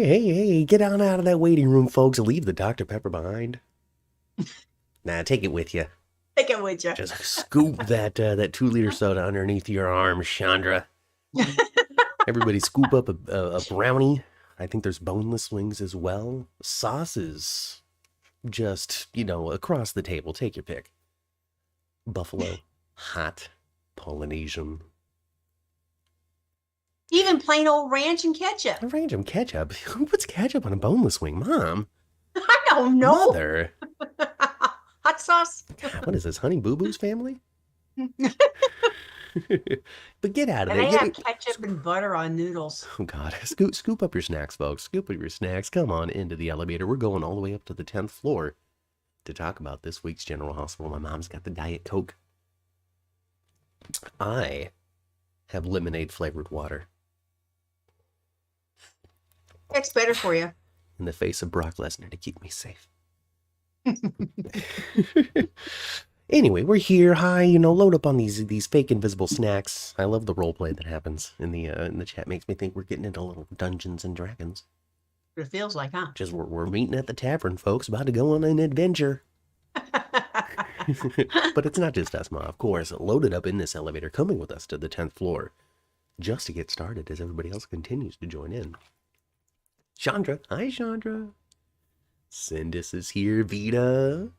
Hey, get on out of that waiting room, folks. Leave the Dr. Pepper behind. Nah, take it with you. Take it with you. Just scoop that 2-liter soda underneath your arm, Chandra. Everybody scoop up a brownie. I think there's boneless wings as well. Sauces. Just, across the table. Take your pick. Buffalo. Hot. Polynesian. Even plain old ranch and ketchup. Ranch and ketchup? Who puts ketchup on a boneless wing? Mom? I don't know. Mother? Hot sauce. God, what is this, Honey Boo Boo's family? But get out of there. They have ketchup and butter on noodles. Oh, God. Scoop up your snacks, folks. Scoop up your snacks. Come on into the elevator. We're going all the way up to the 10th floor to talk about this week's General Hospital. My mom's got the Diet Coke. I have lemonade-flavored water. It's better for you. In the face of Brock Lesnar to keep me safe. Anyway, we're here. Hi, load up on these fake invisible snacks. I love the role play that happens in the chat. Makes me think we're getting into little Dungeons and Dragons. It feels like, huh? Just we're meeting at the tavern, folks. About to go on an adventure. But it's not just us, Ma. Of course, loaded up in this elevator, coming with us to the 10th floor, just to get started as everybody else continues to join in. Chandra. Hi, Chandra. Sindis is here. Vita.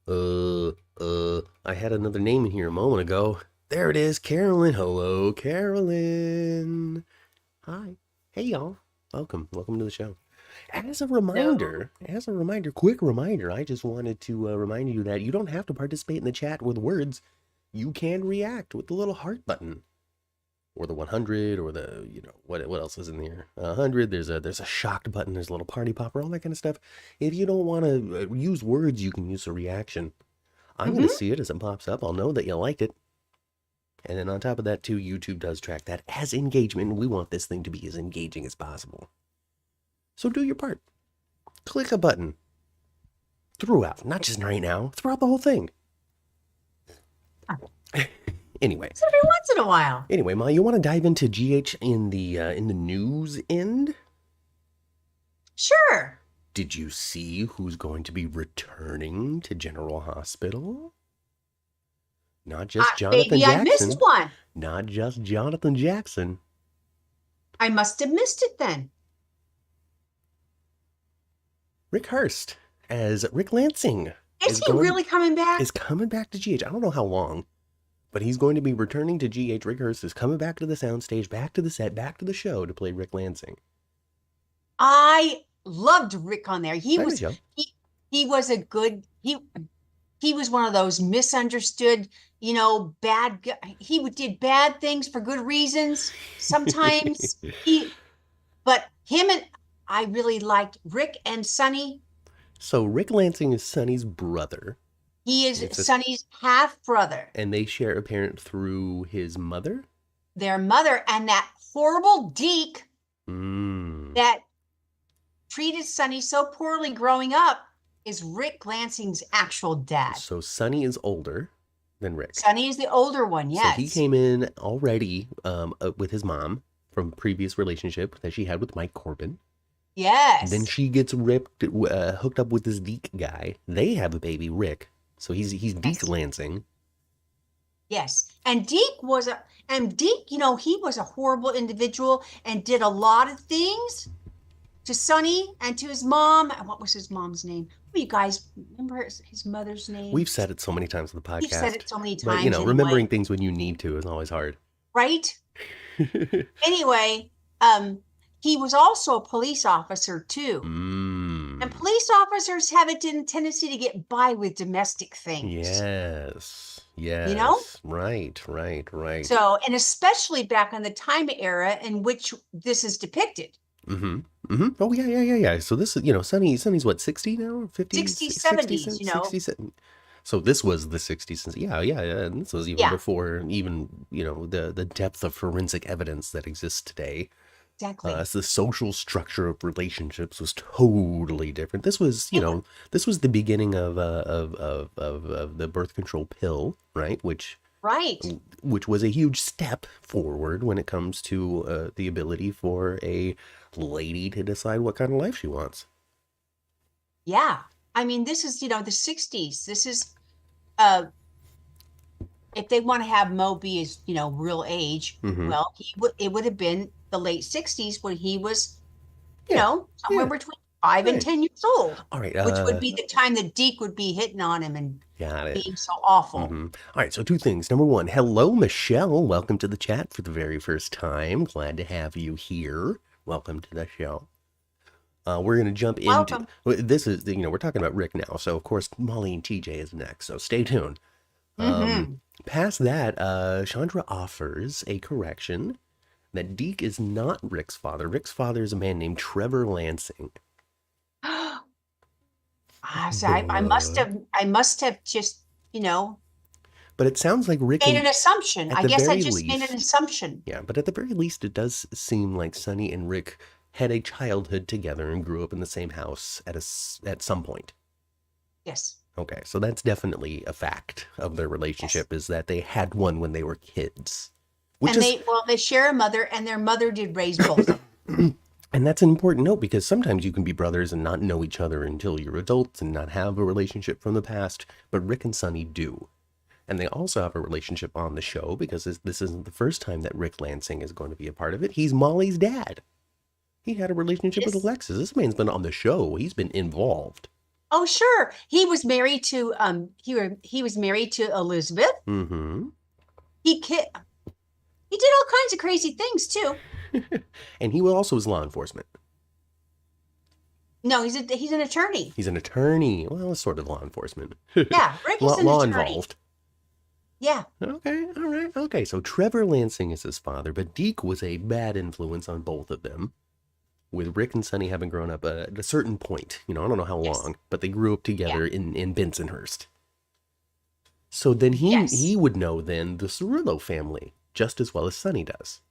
I had another name in here a moment ago. There it is. Carolyn. Hello, Carolyn. Hi. Hey, y'all. Welcome to the show. As a reminder, quick reminder, I just wanted to remind you that you don't have to participate in the chat with words. You can react with the little heart button. Or the 100, or the, what else is in there? 100, there's a shocked button, there's a little party popper, all that kind of stuff. If you don't want to use words, you can use a reaction. I'm going to see it as it pops up. I'll know that you liked it. And then on top of that, too, YouTube does track that as engagement. We want this thing to be as engaging as possible. So do your part. Click a button. Throughout, not just right now, throughout the whole thing. Anyway. It's every once in a while. Anyway, Ma, you want to dive into GH in the news end? Sure. Did you see who's going to be returning to General Hospital? Not just Jonathan Jackson. I missed one. Not just Jonathan Jackson. I must have missed it then. Rick Hurst as Rick Lansing. Is he really coming back? Is coming back to GH. I don't know how long. But he's going to be returning to GH. Rick Hurst is coming back to the soundstage, back to the set, back to the show to play Rick Lansing. I loved Rick on there. He was a good, he was one of those misunderstood, bad guy. He did bad things for good reasons. Sometimes but him and I really liked Rick and Sonny. So Rick Lansing is Sonny's brother. He is Sonny's half-brother. And they share a parent through his mother? Their mother, and that horrible Deke that treated Sonny so poorly growing up is Rick Lansing's actual dad. So Sonny is older than Rick. Sonny is the older one, yes. So he came in already with his mom from a previous relationship that she had with Mike Corbin. Yes. And then she gets hooked up with this Deke guy. They have a baby, Rick. So he's Deke Lansing. Yes. And Deke was he was a horrible individual and did a lot of things to Sonny and to his mom. And what was his mom's name? You guys remember his mother's name? We've said it so many times on the podcast. We've said it so many times. But, remembering things when you need to is always hard. Right? Anyway, he was also a police officer, too. And police officers have a tendency to get by with domestic things. Yes. Right. So, and especially back in the time era in which this is depicted. Oh, yeah. So this is, Sonny's what, 60 now? 50? 60s, 70s, 60s. So this was the 60s. Yeah. And this was even before the depth of forensic evidence that exists today. Exactly. So the social structure of relationships was totally different. This was, this was the beginning of the birth control pill, right? Which was a huge step forward when it comes to the ability for a lady to decide what kind of life she wants. Yeah. I mean, this is, the 60s. This is, if they want to have Mo be his, real age, well, it would have been the late 60s when he was, somewhere between 5 and 10 years old. All right. Which would be the time that Deke would be hitting on him and being so awful. All right. So 2 things. Number 1, hello, Michelle. Welcome to the chat for the very first time. Glad to have you here. Welcome to the show. We're going to jump into this. Is we're talking about Rick now, so of course Molly and TJ is next. So stay tuned. Past that, Chandra offers a correction that Deke is not Rick's father. Rick's father is a man named Trevor Lansing. I must have just, But it sounds like Rick made an assumption. I guess I just made an assumption. Yeah, but at the very least, it does seem like Sonny and Rick had a childhood together and grew up in the same house at some point. Yes. Okay, so that's definitely a fact of their relationship, is that they had one when they were kids. They share a mother, and their mother did raise both of them. And that's an important note, because sometimes you can be brothers and not know each other until you're adults and not have a relationship from the past, but Rick and Sonny do. And they also have a relationship on the show, because this isn't the first time that Rick Lansing is going to be a part of it. He's Molly's dad. He had a relationship with Alexis. This man's been on the show. He's been involved. Oh, sure. He was married to he was married to Elizabeth. Mm-hmm. He did all kinds of crazy things too. And he also was law enforcement. No, he's an attorney. He's an attorney. Well, it's sort of law enforcement. Yeah, Rick is an law attorney. Involved. Yeah. Okay, all right. Okay, so Trevor Lansing is his father, but Deke was a bad influence on both of them, with Rick and Sonny having grown up at a certain point. I don't know how long, but they grew up together in Bensonhurst. So then he would know then the Cirillo family just as well as Sonny does.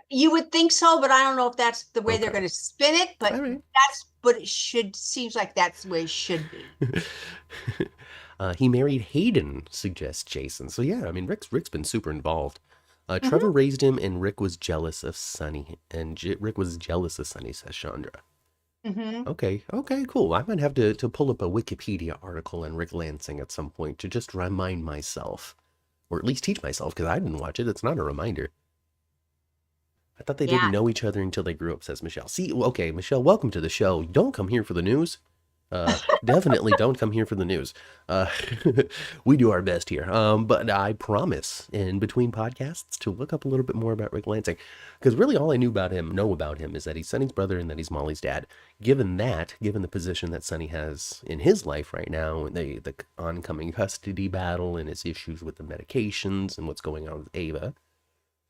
You would think so, but I don't know if that's the way they're going to spin it. But that's what it seems like that's the way it should be. He married Hayden, suggests Jason. So yeah, I mean, Rick's been super involved. Trevor raised him, and Rick was jealous of Sonny. Rick was jealous of Sonny, says Chandra. Mm-hmm. Okay, cool. I might have to pull up a Wikipedia article on Rick Lansing at some point to just remind myself, or at least teach myself, because I didn't watch it. It's not a reminder. I thought they didn't know each other until they grew up, says Michelle. See, okay, Michelle, welcome to the show. Don't come here for the news. Definitely don't come here for the news. We do our best here. But I promise in between podcasts to look up a little bit more about Rick Lansing, because really all I know about him is that he's Sonny's brother and that he's Molly's dad. Given the position that Sonny has in his life right now, and the oncoming custody battle and his issues with the medications and what's going on with Ava,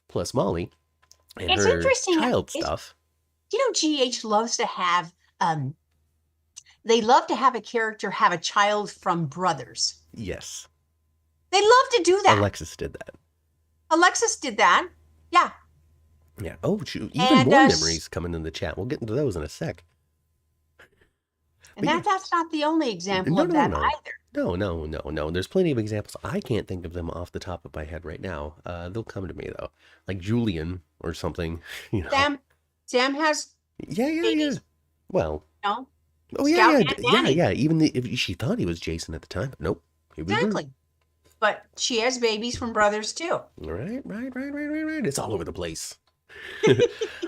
plus Molly and her child stuff. GH loves to have they love to have a character have a child from brothers. Yes. They love to do that. Alexis did that. Yeah. Yeah. Oh, shoot. Even more memories coming in the chat. We'll get into those in a sec. And that's not the only example of that either. No. There's plenty of examples. I can't think of them off the top of my head right now. They'll come to me, though. Like Julian or something. Sam has babies. Yeah. Well. No. Oh, yeah. Even if she thought he was Jason at the time, but nope. He was exactly. But she has babies from brothers, too. Right. It's all over the place.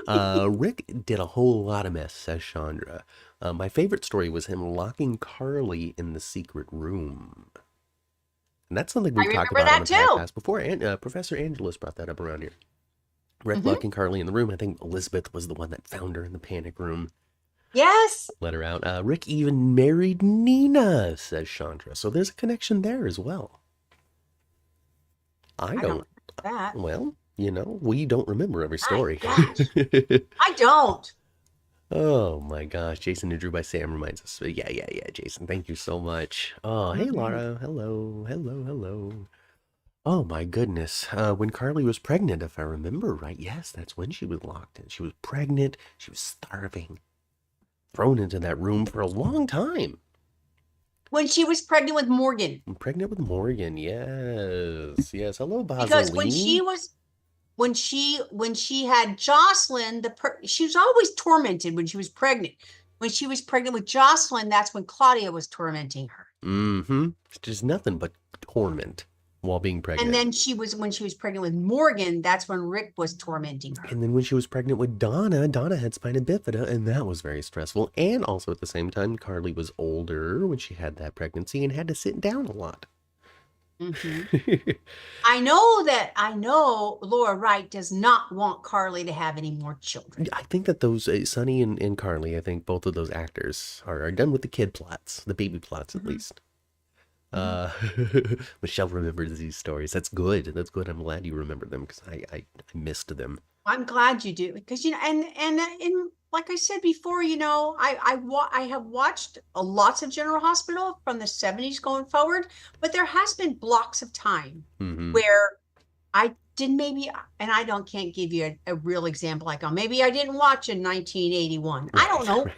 Rick did a whole lot of mess, says Chandra. My favorite story was him locking Carly in the secret room. And that's something we've talked about on the podcast before. And Professor Angelus brought that up around here. Rick locking Carly in the room. I think Elizabeth was the one that found her in the panic room. Yes. Let her out. Rick even married Nina, says Chandra. So there's a connection there as well. I don't. That. Well, we don't remember every story. I don't. Oh my gosh. Jason and Drew by Sam reminds us. Yeah, Jason. Thank you so much. Oh, hey, Laura. Hello. Oh my goodness. When Carly was pregnant, if I remember right. Yes, that's when she was locked in. She was pregnant. She was starving. Thrown into that room for a long time. When she was pregnant with Morgan. Yes. Hello, Bosley. Because when she was when she had Jocelyn, she was always tormented when she was pregnant. When she was pregnant with Jocelyn, that's when Claudia was tormenting her. Mm-hmm. It's just nothing but torment while being pregnant. And then when she was pregnant with Morgan, that's when Rick was tormenting her. And then when she was pregnant with Donna had spina bifida, and that was very stressful. And also at the same time, Carly was older when she had that pregnancy and had to sit down a lot. Mm-hmm. I know Laura Wright does not want Carly to have any more children. I think that those Sonny and Carly, I think both of those actors are done with the kid plots, the baby plots at least. Michelle remembers these stories. That's good. I'm glad you remember them because I missed them. I'm glad you do because and like I said before, I have watched lots of General Hospital from the 70s going forward, but there has been blocks of time where I didn't and I can't give you a real example like, maybe I didn't watch in 1981. Right, I don't know. Right.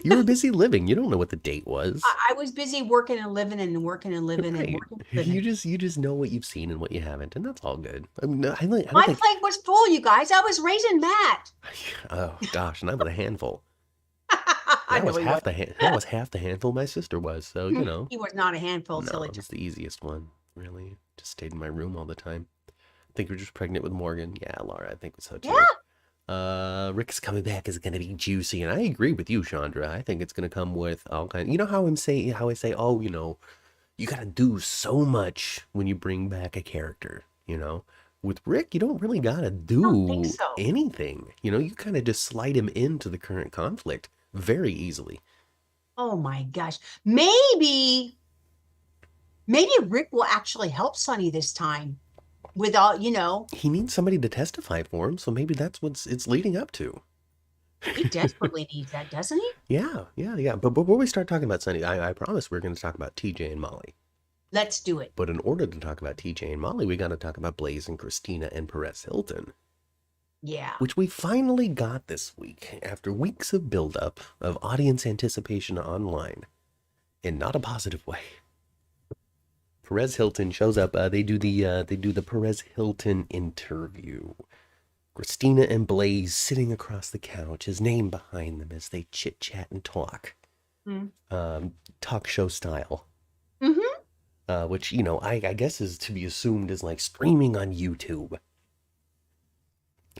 You were busy living. You don't know what the date was. I was busy working and living and working and living right. and working and living. You just know what you've seen and what you haven't, and that's all good. I mean, my plate was full, you guys. I was raising Matt. Oh gosh, and I'm with a handful. That was half the handful my sister was. So he was not a handful. No, it was the easiest one. Really, just stayed in my room all the time. I think we're just pregnant with Morgan. Yeah, Laura, I think so too. Yeah. Rick's coming back is going to be juicy, and I agree with you, Chandra. I think it's going to come with all kinds. You know how I say, oh, you got to do so much when you bring back a character. With Rick, you don't really got to do anything. You kind of just slide him into the current conflict very easily. Oh my gosh, maybe Rick will actually help Sonny this time. With all, he needs somebody to testify for him, so maybe that's what it's leading up to. He desperately needs that, doesn't he? Yeah. But before we start talking about Sonny, I promise we're going to talk about TJ and Molly. Let's do it. But in order to talk about TJ and Molly, we got to talk about Blaze and Christina and Perez Hilton. Yeah. Which we finally got this week after weeks of buildup of audience anticipation online, in not a positive way. Perez Hilton shows up. They do the Perez Hilton interview. Christina and Blaze sitting across the couch, his name behind them as they chit chat and talk, talk show style. Which I guess is to be assumed is like streaming on YouTube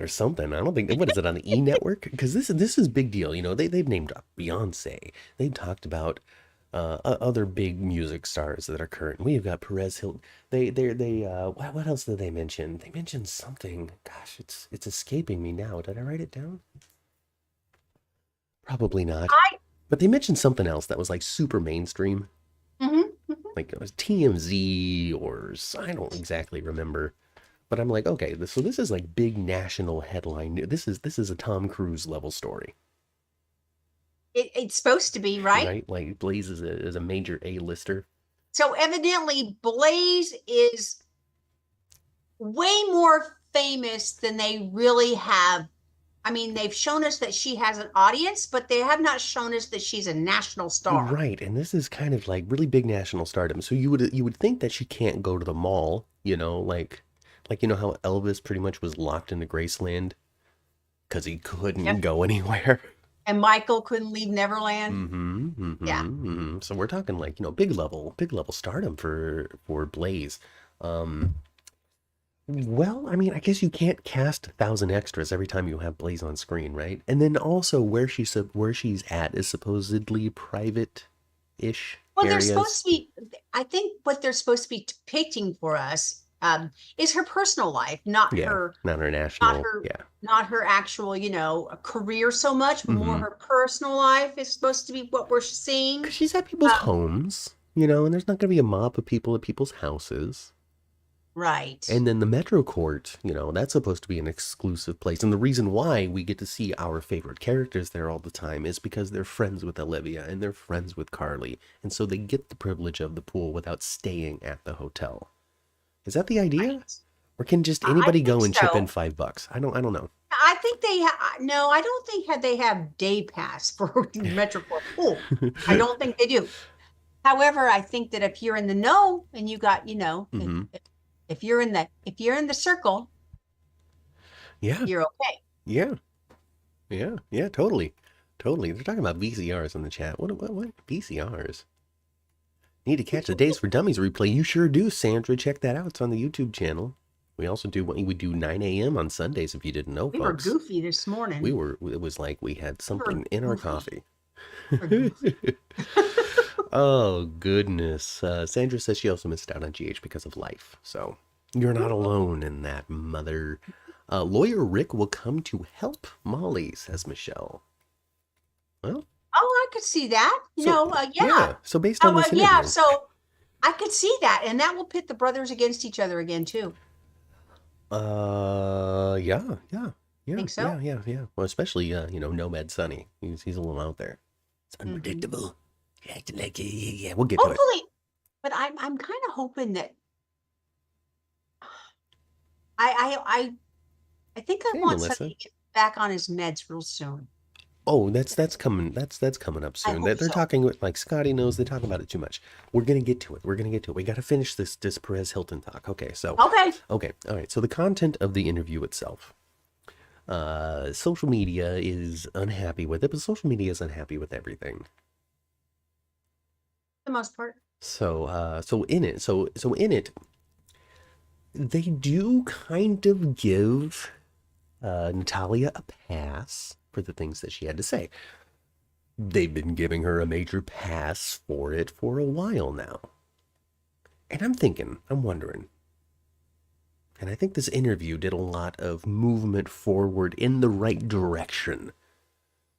or something. I don't think. What is it on the E network? Because this is big deal. They've named up Beyonce. They've talked about other big music stars that are current. We've got Perez Hilton. What else did they mention? They mentioned something. Gosh, it's escaping me now. Did I write it down? Probably not. But they mentioned something else that was like super mainstream. Like it was TMZ or I don't exactly remember. But I'm like, okay, so this is like big national headline. This is a Tom Cruise level story. It's supposed to be, right? Right, like Blaze is a major A-lister. So evidently Blaze is way more famous than they really have. I mean, they've shown us that she has an audience, but they have not shown us that she's a national star. Right, and this is kind of like really big national stardom. So you would think that she can't go to the mall, like how Elvis pretty much was locked into Graceland because he couldn't go anywhere. And Michael couldn't leave Neverland. Yeah. So we're talking like, big level stardom for Blaze. Well, I mean, I guess you can't cast 1,000 extras every time you have Blaze on screen, right? And then also where she's at is supposedly private-ish. Well, areas. They're supposed to be. I think what they're supposed to be depicting for us is her personal life, not her national, not her actual, career so much, but more her personal life is supposed to be what we're seeing. 'Cause she's at people's homes, and there's not going to be a mob of people at people's houses. Right. And then the Metro Court, that's supposed to be an exclusive place. And the reason why we get to see our favorite characters there all the time is because they're friends with Olivia and they're friends with Carly. And so they get the privilege of the pool without staying at the hotel. Is that the idea? Right. Or can just anybody go and chip in $5? I don't know. I think I don't think they have day pass for Metro Court pool. I don't think they do. However, I think that if you're in the know and you got, if you're in the circle, Yeah. you're okay. Yeah. Yeah. Yeah. Totally. Totally. They're talking about VCRs in the chat. What? VCRs? Need to catch the Days for Dummies replay? You sure do, Sandra. Check that out. It's on the YouTube channel. We also do what we do 9 a.m. on Sundays. If you didn't know, We were folks, goofy this morning. It was like we had something in our coffee. Goofy. Oh goodness. Sandra says she also missed out on GH because of life. So you're not alone in that, mother. Lawyer Rick will come to help Molly, says Michelle. Well, oh, I could see that. Yeah. So based on this interview, yeah. So I could see that, and that will pit the brothers against each other again too. Yeah. Think so? Yeah. Well, especially Nomad Sonny. He's a little out there. It's unpredictable. Acting like yeah. We'll get to it. Hopefully, but I'm kind of hoping that I think I want Melissa. Sonny to get back on his meds real soon. Oh, that's coming. That's coming up soon. They're talking with, like, Scotty knows they talk about it too much. We're gonna get to it. We got to finish this Perez Hilton talk. Okay. All right. So the content of the interview itself. Social media is unhappy with it, but social media is unhappy with everything. For the most part. So in it, they do kind of give Natalia a pass for the things that she had to say. They've been giving her a major pass for it for a while now. And I'm wondering, and I think this interview did a lot of movement forward in the right direction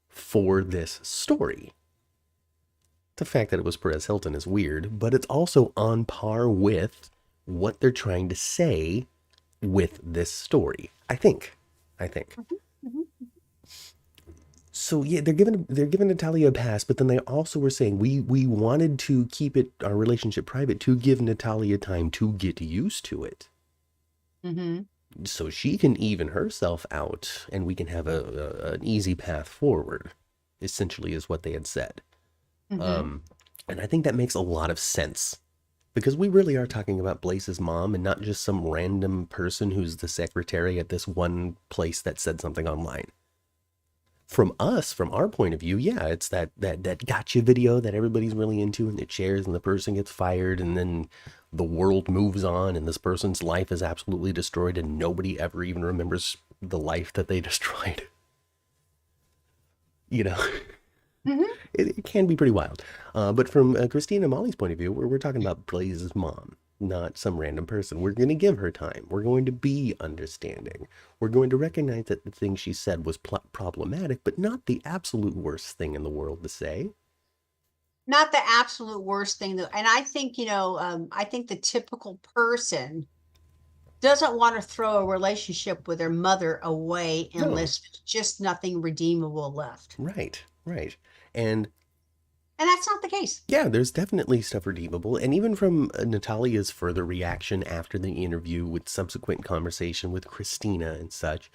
for this story. The fact that it was Perez Hilton is weird, but it's also on par with what they're trying to say with this story. I think. So yeah, they're giving Natalia a pass, but then they also were saying we wanted to keep our relationship private to give Natalia time to get used to it, so she can even herself out, and we can have an easy path forward. Essentially, is what they had said, and I think that makes a lot of sense. Because we really are talking about Blaze's mom and not just some random person who's the secretary at this one place that said something online. From our point of view, yeah, it's that gotcha video that everybody's really into, and it shares, and the person gets fired, and then the world moves on, and this person's life is absolutely destroyed, and nobody ever even remembers the life that they destroyed. It can be pretty wild. But from Christina and Molly's point of view, we're talking about Blaze's mom, not some random person. We're going to give her time. We're going to be understanding. We're going to recognize that the thing she said was problematic, but not the absolute worst thing in the world to say. Not the absolute worst thing, though. And I think, I think the typical person doesn't want to throw a relationship with their mother away unless there's just nothing redeemable left. Right. And that's not the case. Yeah, there's definitely stuff redeemable. And even from Natalia's further reaction after the interview with subsequent conversation with Christina and such,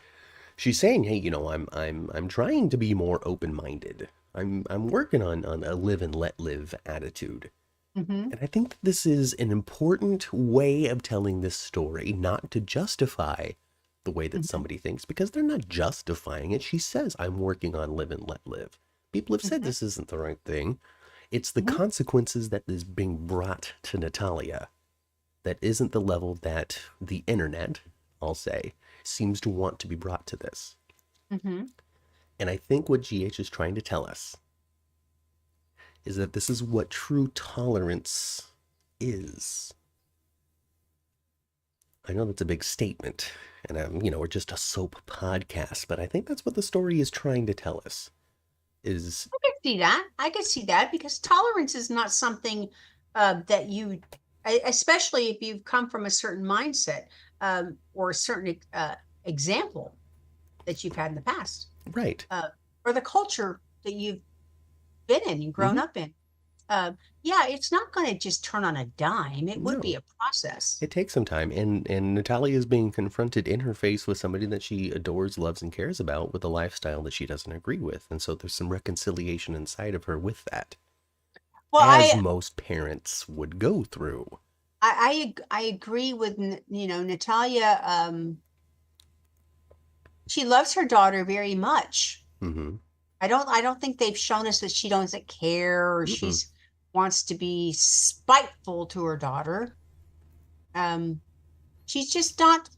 she's saying, hey, I'm trying to be more open-minded. I'm working on a live and let live attitude. And I think this is an important way of telling this story, not to justify the way that somebody thinks, because they're not justifying it. She says, I'm working on live and let live. People have said this isn't the right thing. It's the consequences that is being brought to Natalia that isn't the level that the internet, I'll say, seems to want to be brought to this. And I think what GH is trying to tell us is that this is what true tolerance is. I know that's a big statement, and we're just a soap podcast, but I think that's what the story is trying to tell us. I could see that because tolerance is not something that you, especially if you've come from a certain mindset or a certain example that you've had in the past, right? Or the culture that you've been in and grown up in. Yeah, it's not going to just turn on a dime. It would be a process. It takes some time. And Natalia is being confronted in her face with somebody that she adores, loves, and cares about with a lifestyle that she doesn't agree with. And so there's some reconciliation inside of her with that. Well, as most parents would go through. I agree with, Natalia. she loves her daughter very much. Mm-hmm. I don't think they've shown us that she doesn't care or Mm-mm. she's wants to be spiteful to her daughter. Um, she's just not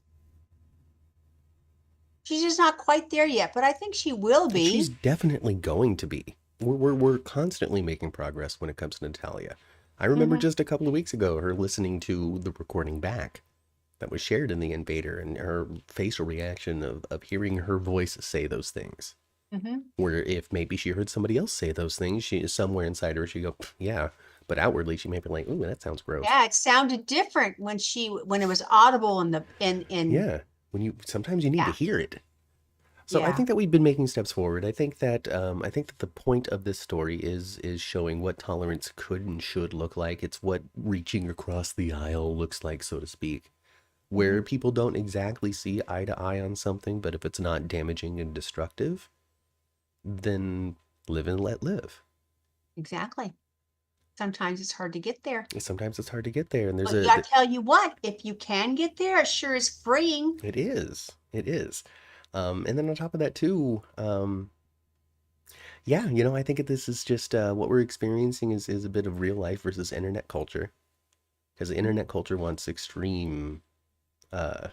she's just not quite there yet, but I think she will She's be. definitely going to be. We're constantly making progress when it comes to Natalia. I remember Hmm. just a couple of weeks ago her listening to the recording back that was shared in the Invader and her facial reaction of hearing her voice say those things. Hmm. Where if maybe she heard somebody else say those things, she somewhere inside her she go, yeah. But outwardly she may be like, ooh, that sounds gross. Yeah, it sounded different when it was audible in the in Yeah. When you sometimes you need to yeah, hear it. So I yeah. think that we've been making steps forward. I think that the point of this story is showing what tolerance could and should look like. It's what reaching across the aisle looks like, so to speak, where Hmm. people don't exactly see eye to eye on something, but if it's not damaging and destructive, then live and let live. Exactly. Sometimes it's hard to get there. Sometimes it's hard to get there, and there's But a I tell you what, if you can get there, it sure is freeing. it is, it is, and then on top of that too, yeah, I think this is just what we're experiencing is a bit of real life versus internet culture. Because the internet culture wants uh,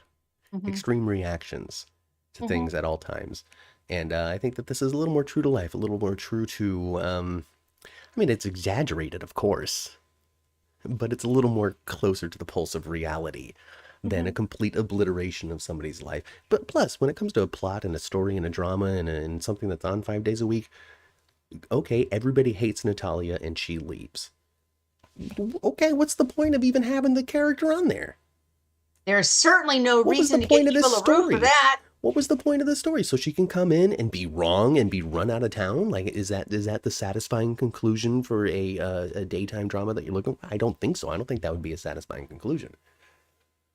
Hmm. extreme reactions to Hmm. things at all times, and I think that this is a little more true to life, a little more true to. I mean, it's exaggerated, of course, but it's a little more closer to the pulse of reality than a Hmm. complete obliteration of somebody's life. But plus, when it comes to a plot and a story and a drama and something that's on 5 days a week, okay, everybody hates Natalia and she leaves. Okay, what's the point of even having the character on there? There's certainly no What was the reason to get point of this people to root for story? that. What was the point of the story? So she can come in and be wrong and be run out of town? Like, is that the satisfying conclusion for a daytime drama that you're looking for? I don't think so. I don't think that would be a satisfying conclusion.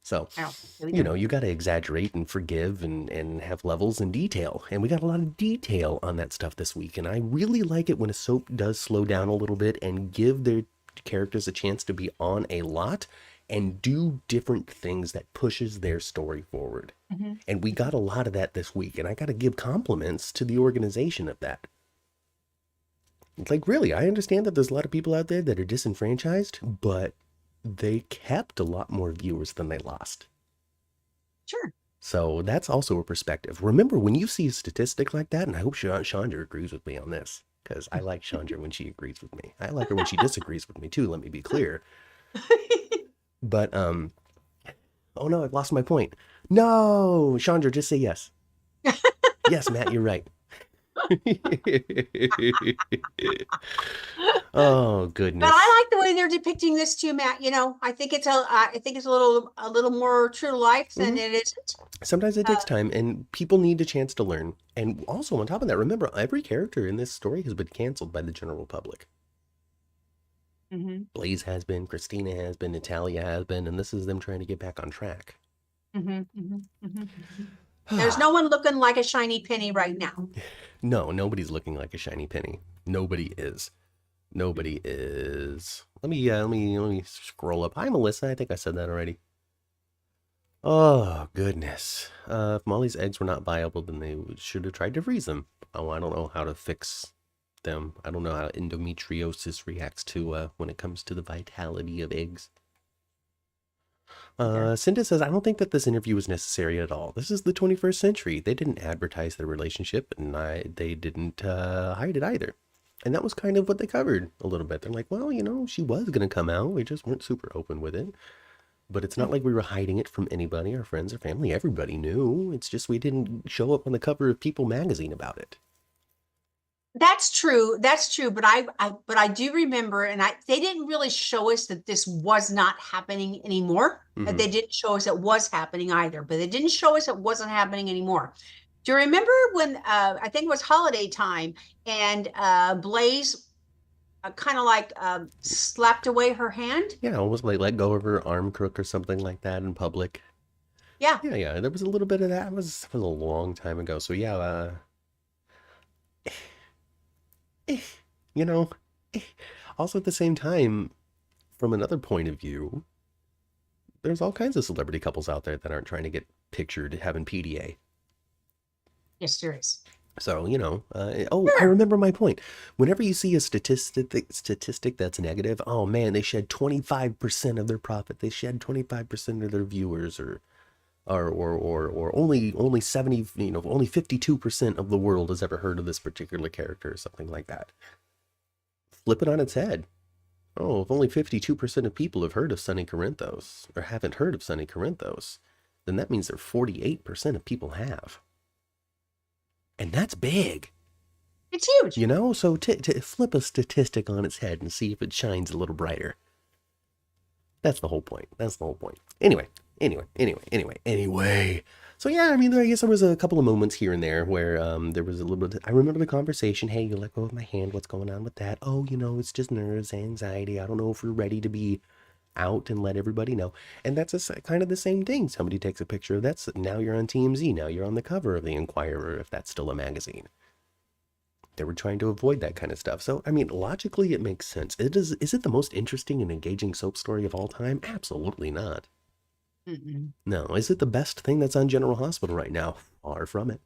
So, I don't think so either. you got to exaggerate and forgive and have levels and detail. And we got a lot of detail on that stuff this week. And I really like it when a soap does slow down a little bit and give their characters a chance to be on a lot and do different things that pushes their story forward. Hmm. And we got a lot of that this week. And I got to give compliments to the organization of that. It's like, really, I understand that there's a lot of people out there that are disenfranchised, but they kept a lot more viewers than they lost. Sure. So that's also a perspective. Remember, when you see a statistic like that, and I hope Chandra agrees with me on this, because I like Chandra when she agrees with me. I like her when she disagrees with me too, let me be clear. But, oh no, I've lost my point. No, Chandra, just say yes. Yes, Matt, you're right. Oh, But goodness. I like the way they're depicting this too, Matt. I think it's a little more true to life than Mhm. it isn't. Sometimes it Uh, takes time, and people need a chance to learn. And also, on top of that, remember, every character in this story has been canceled by the general public. hmm. Blaze has been, Christina has been, Natalia has been, and this is them trying to get back on track. Hmm. Hmm. Hmm. There's no one looking like a shiny penny right now. No, nobody's looking like a shiny penny. Nobody is. Nobody is. Let me scroll up. Hi, Melissa. I think I said that already. Oh goodness. If Molly's eggs were not viable, then they should have tried to freeze them. Oh, I don't know how to fix them. I don't know how endometriosis reacts to when it comes to the vitality of eggs. Either. Cinda says, I don't think that this interview was necessary at all. This is the 21st century. They didn't advertise their relationship, and they didn't hide it either. And that was kind of what they covered a little bit. They're like, well, she was going to come out. We just weren't super open with it. But it's not like we were hiding it from anybody, our friends or family. Everybody knew. It's just we didn't show up on the cover of People magazine about it. That's true. That's true. But I do remember, and they didn't really show us that this was not happening anymore. Mm-hmm. They didn't show us it was happening either, but they didn't show us it wasn't happening anymore. Do you remember when I think it was holiday time and Blaze kind of like slapped away her hand? Yeah, almost like let go of her arm crook or something like that in public. Yeah. Yeah, there was a little bit of that. It was a long time ago. So yeah, eh, you know, eh. Also at the same time, from another point of view, there's all kinds of celebrity couples out there that aren't trying to get pictured having PDA. Yes, there is. So, I Sure. remember my point. Whenever you see a statistic that's negative, oh man, they shed 25% of their profit. They shed 25% of their viewers, or only 70, only 52% of the world has ever heard of this particular character or something like that. Flip it on its head. Oh, if only 52% of people have heard of Sonny Corinthos or haven't heard of Sonny Corinthos, then that means that 48% of people have. And that's big. It's huge. So to flip a statistic on its head and see if it shines a little brighter. That's the whole point. Anyway. So yeah, I guess there was a couple of moments here and there where there was a little bit. I remember the conversation. Hey, you let go of my hand. What's going on with that? Oh, it's just nerves, anxiety. I don't know if we're ready to be out and let everybody know. And that's kind of the same thing. Somebody takes a picture of that. Now you're on TMZ. Now you're on the cover of the Inquirer, if that's still a magazine. They were trying to avoid that kind of stuff. So, logically, it makes sense. Is it the most interesting and engaging soap story of all time? Absolutely not. Mm-mm. No. Is it the best thing that's on General Hospital right now? Far from it.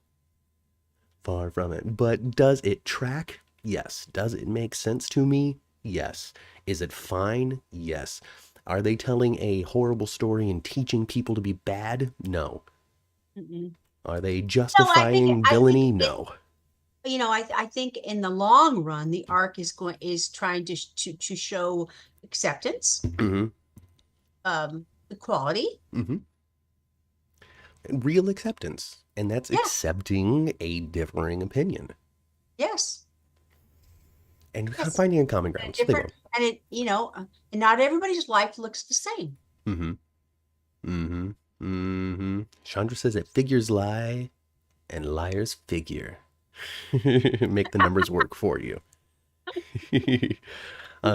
But does it track? Yes. Does it make sense to me? Yes. Is it fine? Yes. Are they telling a horrible story and teaching people to be bad? No. Mm-mm. Are they justifying villainy? No. I think in the long run, the arc is trying to show acceptance, equality, real acceptance, and that's accepting a differing opinion. Yes. And finding a common ground. And not everybody's life looks the same. Chandra says that figures lie and liars figure. Make the numbers work for you.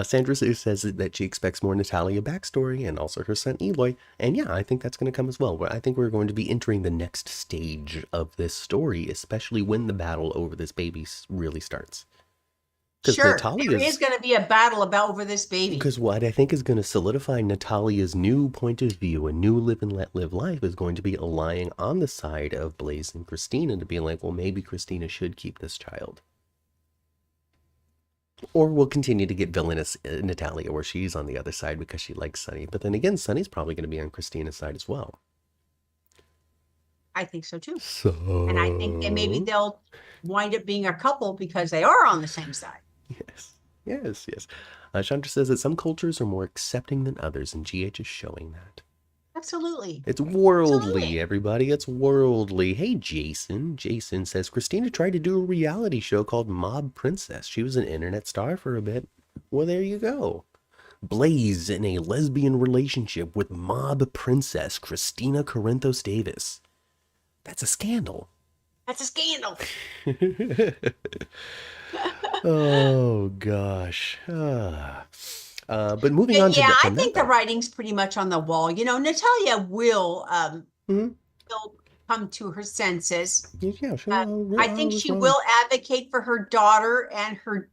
Sandra says that she expects more Natalia backstory and also her son Eloy. And yeah, I think that's going to come as well. I think we're going to be entering the next stage of this story, especially when the battle over this baby really starts. Sure, there is going to be a battle over this baby. Because what I think is going to solidify Natalia's new point of view, a new live and let live life, is going to be lying on the side of Blaze and Christina to be like, well, maybe Christina should keep this child. Or we'll continue to get villainous Natalia where she's on the other side because she likes Sonny. But then again, Sonny's probably going to be on Christina's side as well. I think so too. And I think that maybe they'll wind up being a couple because they are on the same side. Yes. Chandra says that some cultures are more accepting than others, and GH is showing that. Absolutely. It's worldly, everybody. It's worldly. Hey, Jason. Jason says, Christina tried to do a reality show called Mob Princess. She was an internet star for a bit. Well, there you go. Blaze in a lesbian relationship with Mob Princess Christina Corinthos Davis. That's a scandal. Oh, gosh. But moving on to I think the writing's pretty much on the wall. Natalia will come to her senses. I think she will advocate for her daughter and her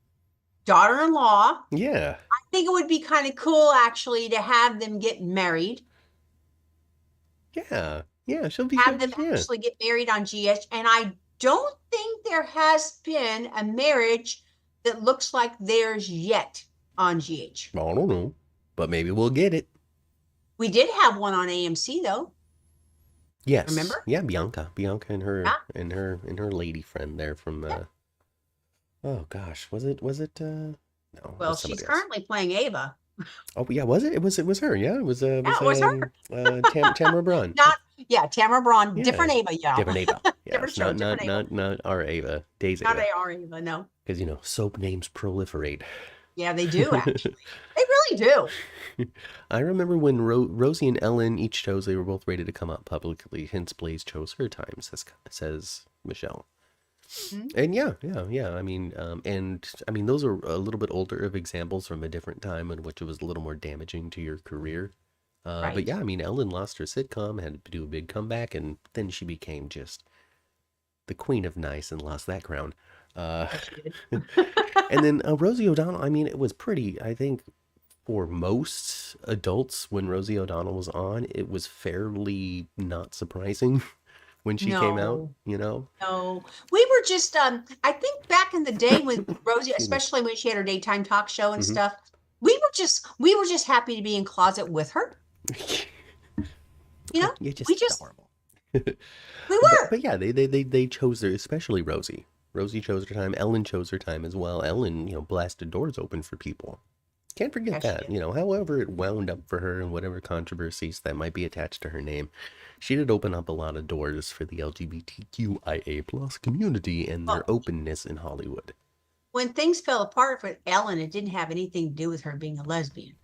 daughter-in-law. Yeah. I think it would be kind of cool, actually, to have them get married. Yeah, she'll have them actually get married on GH. And I don't think there has been a marriage that looks like theirs yet on GH. I don't know, but maybe we'll get it. We did have one on AMC though. Yes. Remember? Yeah, Bianca and her lady friend there from oh gosh, was it no. Well, she's currently playing Ava. Oh yeah, was it? It was her. Yeah, it was it was her. Tamara Braun. Tamara Braun. Yeah. Different Ava, yeah. Different Ava. Yes, not our Ava. Days Not Ava. our Ava, no. Because soap names proliferate. Yeah, they do actually. They really do. I remember when Rosie and Ellen each chose they were both ready to come out publicly. Hence, Blaze chose her time. Says Michelle. Mm-hmm. And yeah. Those are a little bit older of examples from a different time in which it was a little more damaging to your career. Right. But yeah, Ellen lost her sitcom, had to do a big comeback, and then she became just the queen of nice and lost that crown. And then Rosie O'Donnell, it was pretty, I think, for most adults when Rosie O'Donnell was on, it was fairly not surprising when she came out, you know? No, we were just, I think back in the day when Rosie, especially when she had her daytime talk show and stuff, we were just happy to be in closet with her. You know, You're just we just adorable. we were. But yeah, they chose their, especially Rosie. Rosie chose her time. Ellen chose her time as well. Ellen, you know, blasted doors open for people. Can't forget that, you know, however it wound up for her and whatever controversies that might be attached to her name, she did open up a lot of doors for the LGBTQIA plus community and their openness in Hollywood. When things fell apart with Ellen, it didn't have anything to do with her being a lesbian.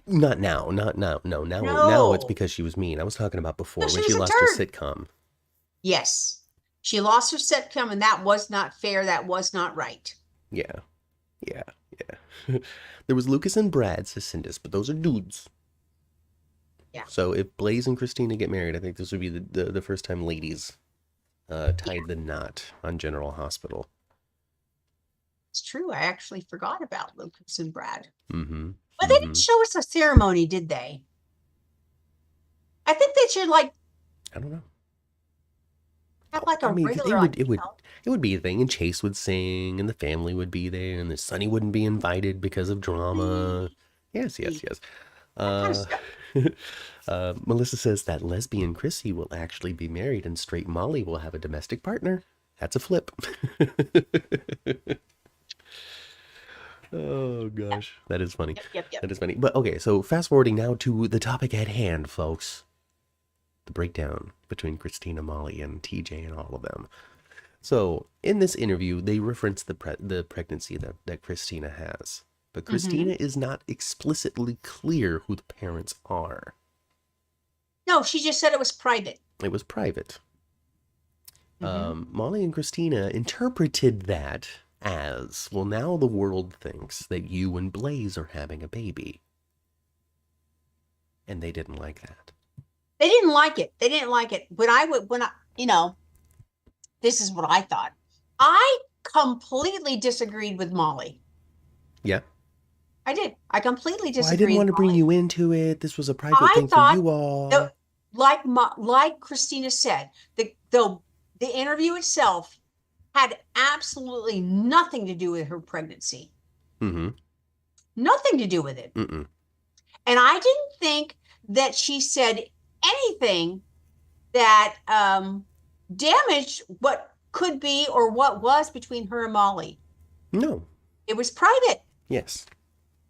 Not now, now it's because she was mean. I was talking about before when she lost her sitcom. Yes, she lost her sitcom, and that was not fair. That was not right. Yeah. There was Lucas and Brad Sisindis, but those are dudes. Yeah. So if Blaze and Christina get married, I think this would be the first time ladies tied the knot on General Hospital. It's true. I actually forgot about Lucas and Brad. Mm-hmm. But they didn't show us a ceremony, did they? I think they should, like, I don't know. have like a regular. It would be a thing, and Chase would sing, and the family would be there, and the Sonny wouldn't be invited because of drama. Yes. Melissa says that lesbian Chrissy will actually be married, and straight Molly will have a domestic partner. That's a flip. Oh gosh, that is funny. Yep. That is funny. But okay, so fast forwarding now to the topic at hand, folks. The breakdown between Christina, Molly, and TJ and all of them. So in this interview, they reference the pregnancy that Christina has. But Christina is not explicitly clear who the parents are. No, she just said it was private. It was private. Molly and Christina interpreted that as, well, now the world thinks that you and Blaze are having a baby. And they didn't like that. They didn't like it. When I, you know, this is what I thought. I completely disagreed with Molly. Yeah. I did. I completely disagreed. Well, I didn't want to bring you into it. This was a private thing for you all. Like Christina said, the interview itself had absolutely nothing to do with her pregnancy. Nothing to do with it. And I didn't think that she said anything that damaged what could be or what was between her and Molly. No. It was private. Yes.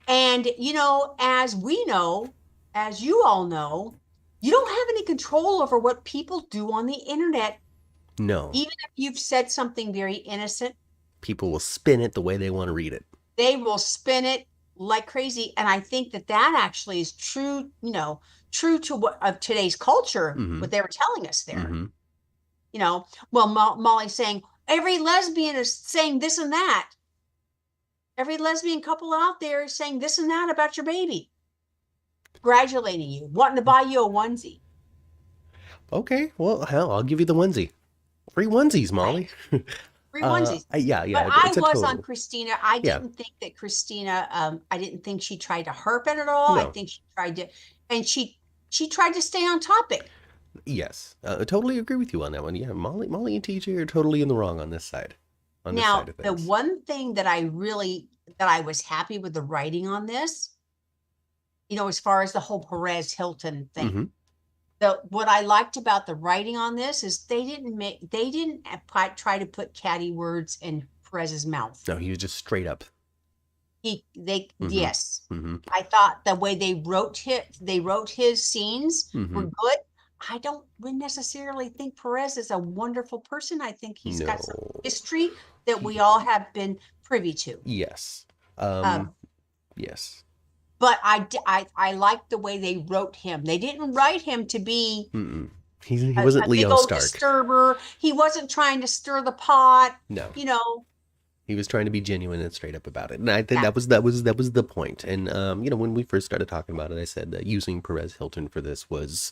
And, you know, as we know, as you all know, you don't have any control over what people do on the internet. No. Even if you've said something very innocent. People will spin it the way they want to read it. They will spin it like crazy. And I think that actually is true, you know, true to what of today's culture, what they were telling us there. You know, well, Molly's saying every lesbian is saying this and that. Every lesbian couple out there is saying this and that about your baby. Congratulating you, wanting to buy you a onesie. Okay, well, hell, I'll give you the onesie. Free onesies, Molly. Right. Free onesies. Yeah. But I was on Christina. I didn't think that Christina, I didn't think she tried to harp it at all. No. I think she tried to, and she tried to stay on topic. Yes, I totally agree with you on that one. Yeah, Molly and TJ are totally in the wrong on this side. Now, the one thing that I was happy with the writing on this, you know, as far as the whole Perez Hilton thing, what I liked about the writing on this is they didn't try to put catty words in Perez's mouth. No, he was just straight up. Yes. I thought the way they wrote his scenes were good. I don't necessarily think Perez is a wonderful person. I think he's got some history that we all have been privy to. Yes. Yes. But I liked the way they wrote him. They didn't write him to be he wasn't Leo Stark. Disturber. He wasn't trying to stir the pot. No. You know. He was trying to be genuine and straight up about it. And I think that was the point. And you know, when we first started talking about it, I said that using Perez Hilton for this was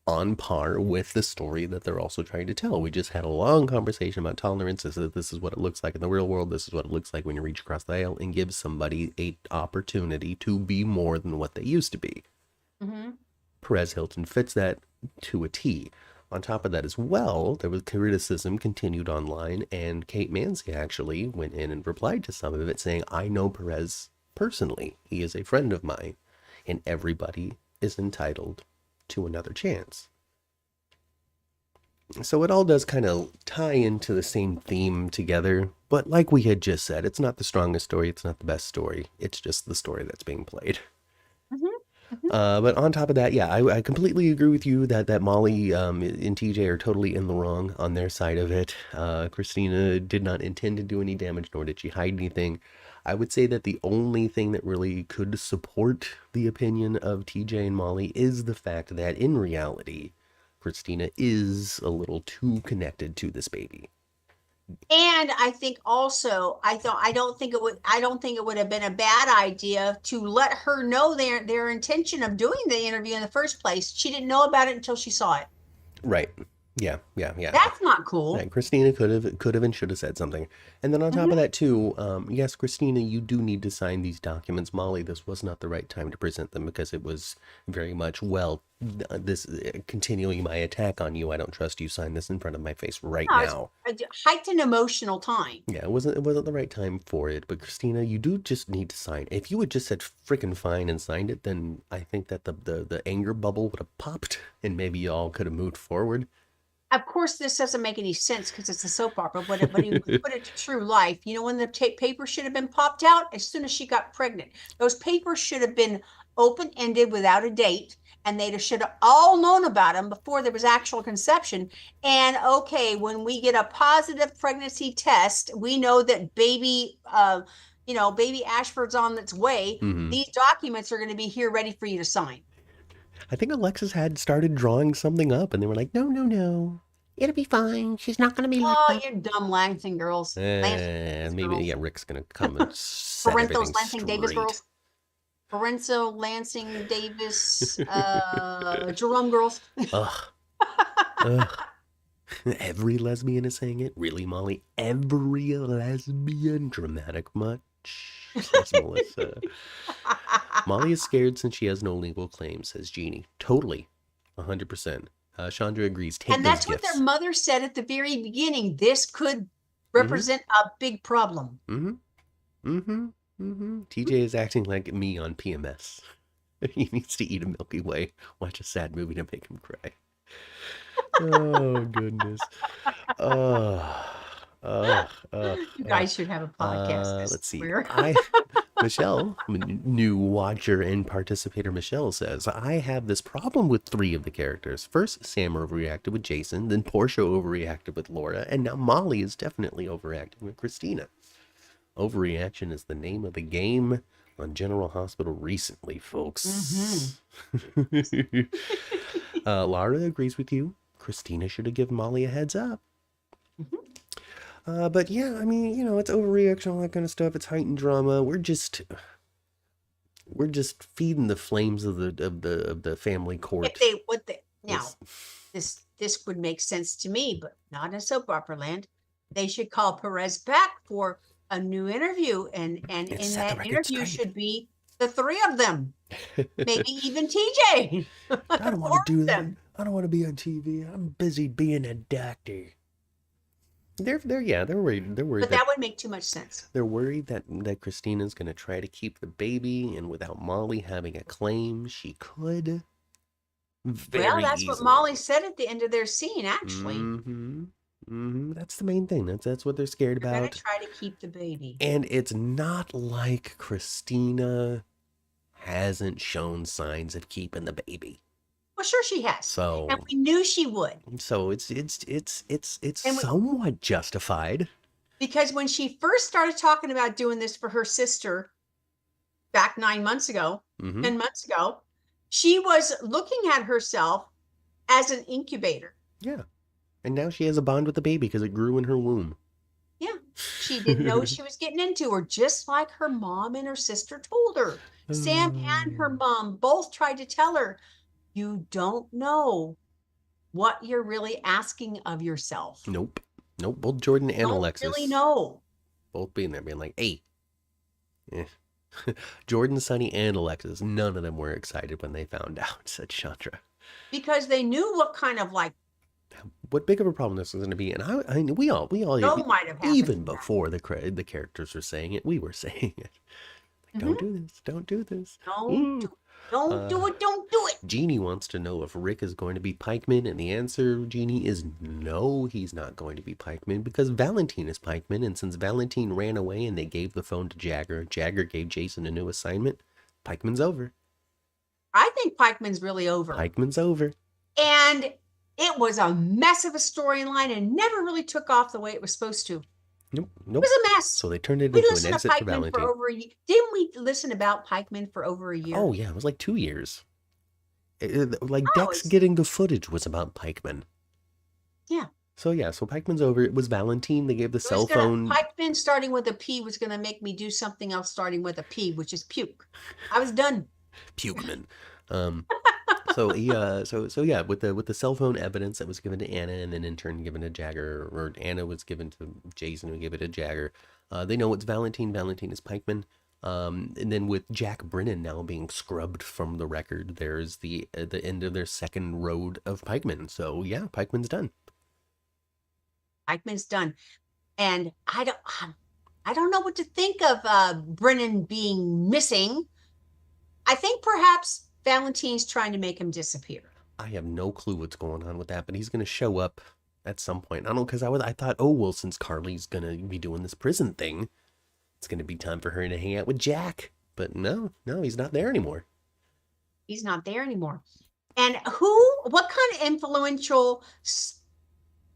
on par with the story that they're also trying to tell. We just had a long conversation about tolerance. This is what it looks like in the real world. This is what it looks like when you reach across the aisle and give somebody an opportunity to be more than what they used to be. Perez Hilton fits that to a T. On top of that as well, there was criticism continued online, and Kate Mansi actually went in and replied to some of it saying, I know Perez personally. He is a friend of mine, and everybody is entitled to another chance. So it all does kind of tie into the same theme together, but like we had just said, it's not the strongest story, it's not the best story, it's just the story that's being played. But on top of that, yeah, I completely agree with you that Molly and TJ are totally in the wrong on their side of it. Christina did not intend to do any damage, nor did she hide anything. I would say that the only thing that really could support the opinion of TJ and Molly is the fact that in reality, Christina is a little too connected to this baby. And I think also, I don't think it would have been a bad idea to let her know their intention of doing the interview in the first place. She didn't know about it until she saw it. Right. Yeah. That's not cool. Right. Christina could have and should have said something. And then on top of that too, yes, Christina, you do need to sign these documents. Molly, this was not the right time to present them because it was very much, this continuing my attack on you. I don't trust you. Sign this in front of my face now. It's a heightened emotional time. Yeah, it wasn't the right time for it. But Christina, you do just need to sign. If you had just said freaking fine and signed it, then I think that the anger bubble would have popped and maybe y'all could have moved forward. Of course, this doesn't make any sense because it's a soap opera, but you put it to true life. You know, when the paper should have been popped out as soon as she got pregnant. Those papers should have been open-ended without a date, and they should have all known about them before there was actual conception. And okay, when we get a positive pregnancy test, we know that baby Ashford's on its way. These documents are going to be here ready for you to sign. I think Alexis had started drawing something up, and they were like, no. It'll be fine. She's not going to be locked up. You dumb Lansing girls. Maybe Rick's going to come and set everything Lansing straight. Davis girls. Lorenzo, Lansing, Davis, Jerome girls. Ugh. Every lesbian is saying it. Really, Molly? Every lesbian? Dramatic much? Says Melissa. Molly is scared since she has no legal claim, says Jeannie. Totally. 100%. Chandra agrees. And that's what their mother said at the very beginning. This could represent a big problem. TJ is acting like me on PMS. He needs to eat a Milky Way, watch a sad movie to make him cry. Oh, goodness. You guys should have a podcast. Let's see. Michelle, new watcher and participator Michelle says, I have this problem with 3 of the characters. First, Sam overreacted with Jason, then Portia overreacted with Laura, and now Molly is definitely overreacting with Christina. Overreaction is the name of the game on General Hospital recently, folks. Laura agrees with you. Christina should have given Molly a heads up. But yeah, I mean, you know, it's overreaction, all that kind of stuff. It's heightened drama. We're just feeding the flames of the family court. This would make sense to me, but not in soap opera land. They should call Perez back for a new interview, and in that interview should be the 3 of them, maybe even TJ. I don't want to do that. I don't want to be on TV. I'm busy being a doctor. They're worried. But that would make too much sense. They're worried that Christina's going to try to keep the baby, and without Molly having a claim, she could. That's what Molly said at the end of their scene, actually. That's the main thing. That's what they're scared about. They're going to try to keep the baby. And it's not like Christina hasn't shown signs of keeping the baby. Well, sure she has. And we knew she would. So it's somewhat justified. Because when she first started talking about doing this for her sister back 9 months ago, 10 months ago, she was looking at herself as an incubator. Yeah. And now she has a bond with the baby because it grew in her womb. Yeah. She didn't know what she was getting into, or just like her mom and her sister told her. Sam and her mom both tried to tell her, you don't know what you're really asking of yourself. Nope. Both Jordan and Alexis. Don't really know. Both being there, being like, hey. Jordan, Sonny, and Alexis, none of them were excited when they found out, said Chandra. Because they knew what kind of what big of a problem this is going to be. And we all, Joe might have happened even to that. before the characters were saying it, we were saying it. Like, don't do this. Don't do this. Don't do it. Don't do it. Don't do it. Jeannie wants to know if Rick is going to be Pikeman, and the answer, Jeannie, is no, he's not going to be Pikeman because Valentine is Pikeman, and since Valentine ran away and they gave the phone to Jagger, Jagger gave Jason a new assignment, Pikeman's over. I think Pikeman's really over. Pikeman's over. And it was a mess of a storyline and never really took off the way it was supposed to. Nope. It was a mess. So they turned it into an exit for Valentine. For over a year. Didn't we listen about Pikeman for over a year? Oh, yeah. It was like 2 years. Dex getting the footage was about Pikeman. Yeah. So Pikeman's over. It was Valentine. They gave the cell phone. Pikeman starting with a P was going to make me do something else starting with a P, which is puke. I was done. Pukeman. So with the cell phone evidence that was given to Anna and then in turn given to Jagger, or Anna was given to Jason who gave it to Jagger, they know it's Valentine. Valentine is Pikeman. And then with Jack Brennan now being scrubbed from the record, there's the end of their second road of Pikeman. So yeah, Pikeman's done. Pikeman's done, and I don't know what to think of Brennan being missing. I think perhaps Valentine's trying to make him disappear. I have no clue what's going on with that, but he's going to show up at some point. I don't know, because I thought, oh, well, since Carly's going to be doing this prison thing, it's going to be time for her to hang out with Jack. But no, he's not there anymore. He's not there anymore. And what kind of influential,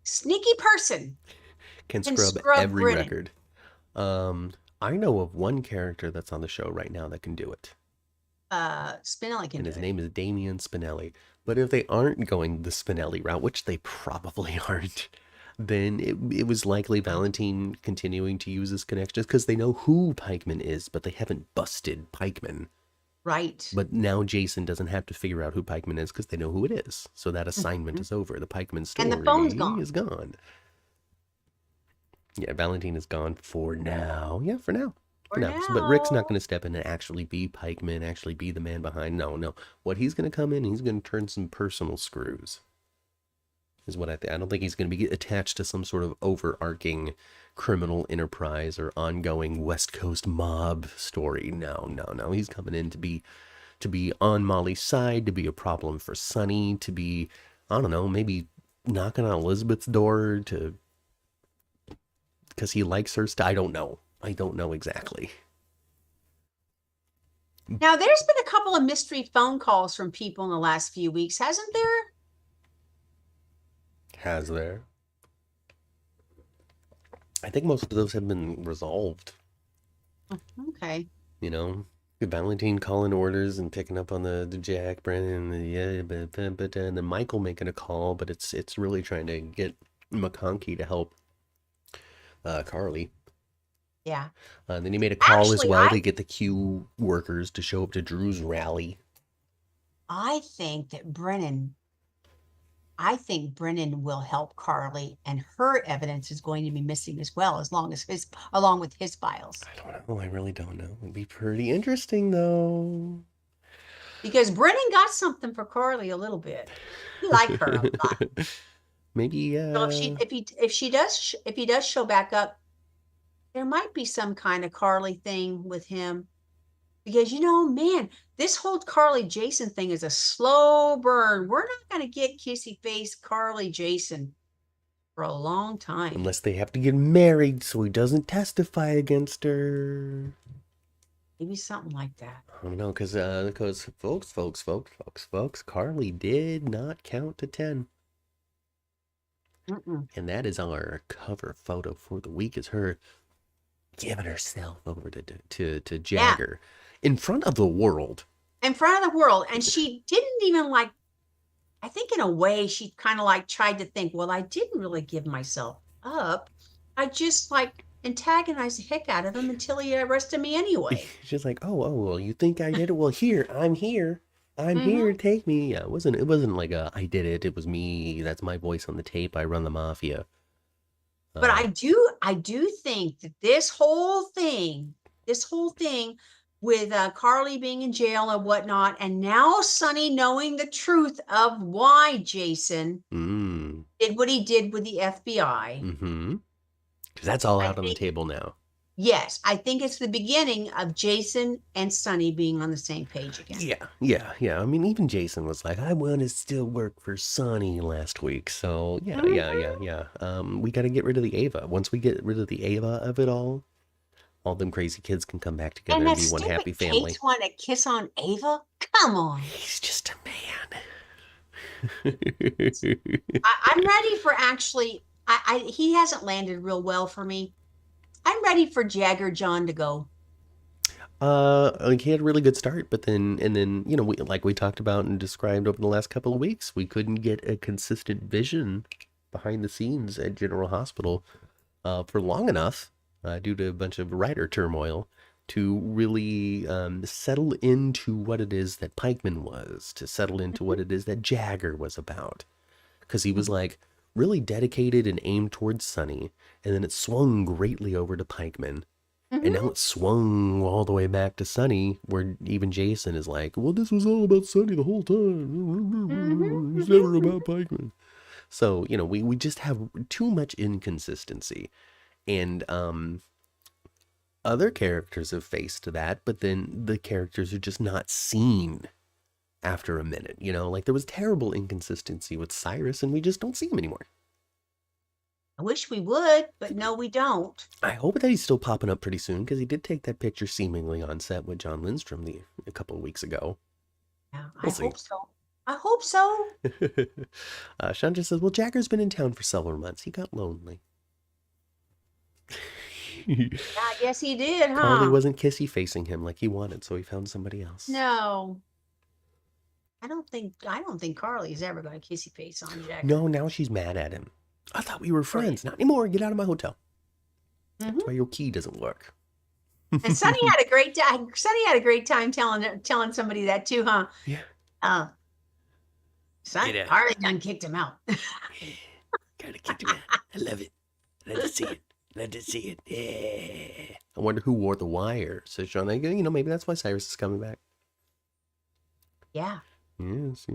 sneaky person can scrub every Brennan? record? I know of one character that's on the show right now that can do it. Spinelli can do it. And his name is Damian Spinelli. But if they aren't going the Spinelli route, which they probably aren't, then it was likely Valentine continuing to use his connections because they know who Pikeman is, but they haven't busted Pikeman. Right. But now Jason doesn't have to figure out who Pikeman is because they know who it is. So that assignment is over. The Pikeman story and the phone's gone. Is gone. Yeah, Valentine is gone for now. Yeah, for now. No, but Rick's not going to step in and actually be Pikeman, actually be the man behind. No. What he's going to come in, he's going to turn some personal screws. Is what I think. I don't think he's going to be attached to some sort of overarching criminal enterprise or ongoing West Coast mob story. No. He's coming in to be on Molly's side, to be a problem for Sonny, to be, I don't know, maybe knocking on Elizabeth's door because he likes her. I don't know. I don't know exactly. Now, there's been a couple of mystery phone calls from people in the last few weeks, hasn't there? Has there? I think most of those have been resolved. Okay. You know, Valentine calling orders and picking up on the Jack Brennan, and then Michael making a call, but it's really trying to get McConkey to help Carly. Yeah. And then he made a call as well to get the Q workers to show up to Drew's rally. I think Brennan will help Carly, and her evidence is going to be missing as well, along with his files. I don't know. I really don't know. It'd be pretty interesting though. Because Brennan got something for Carly a little bit. He liked her a lot. Maybe. So if he does show back up, there might be some kind of Carly thing with him. Because, man, this whole Carly Jason thing is a slow burn. We're not going to get kissy face Carly Jason for a long time. Unless they have to get married so he doesn't testify against her. Maybe something like that. I don't know, because folks, Carly did not count to 10. And that is our cover photo for the week, is her giving herself over to Jagger in front of the world. In front of the world. And she didn't even I think in a way she kind of tried to think, well, I didn't really give myself up. I just antagonized the heck out of him until he arrested me anyway. She's like, oh, well, you think I did it? Well, I'm here. I'm here. Take me. Yeah, it wasn't like I did it. It was me. That's my voice on the tape. I run the mafia. But I do think that this whole thing with Carly being in jail and whatnot, and now Sonny knowing the truth of why Jason did what he did with the FBI. Mm-hmm. Because that's all out on the think- table now. Yes, I think it's the beginning of Jason and Sonny being on the same page again. Yeah. I mean, even Jason was like, I want to still work for Sonny last week. So, yeah. We got to get rid of the Ava. Once we get rid of the Ava of it all them crazy kids can come back together and be one happy family. Kate's want to kiss on Ava? Come on. He's just a man. I'm ready for actually, he hasn't landed real well for me. I'm ready for Jagger John to go. He had a really good start, but then, we talked about and described over the last couple of weeks, we couldn't get a consistent vision behind the scenes at General Hospital for long enough due to a bunch of writer turmoil to really settle into what it is that Pikeman was, to settle into what it is that Jagger was about. Because he was like really dedicated and aimed towards Sonny, and then it swung greatly over to Pikeman. And now it's swung all the way back to Sonny, where even Jason is like, well, this was all about Sonny the whole time. It's never about Pikeman. So, we just have too much inconsistency. And other characters have faced that, but then the characters are just not seen after a minute. Like there was terrible inconsistency with Cyrus, and we just don't see him anymore. I wish we would, but no, we don't. I hope that he's still popping up pretty soon, because he did take that picture seemingly on set with John Lindstrom a couple of weeks ago. Yeah, hope so. I hope so. Chandra says, well, Jagger's been in town for several months. He got lonely. I guess he did, huh? Carly wasn't kissy facing him like he wanted, so he found somebody else. No. I don't think Carly's ever going to kissy face on Jagger. No, now she's mad at him. I thought we were friends. Not anymore. Get out of my hotel. That's why your key doesn't work. And Sonny had a great time. Sonny had a great time telling somebody that too, huh? Yeah. Sonny, Carly done kicked him out. Gotta kick him out. I love it. Let to see it. Yeah. I wonder who wore the wire. So Sean, maybe that's why Cyrus is coming back. Yeah. Yes.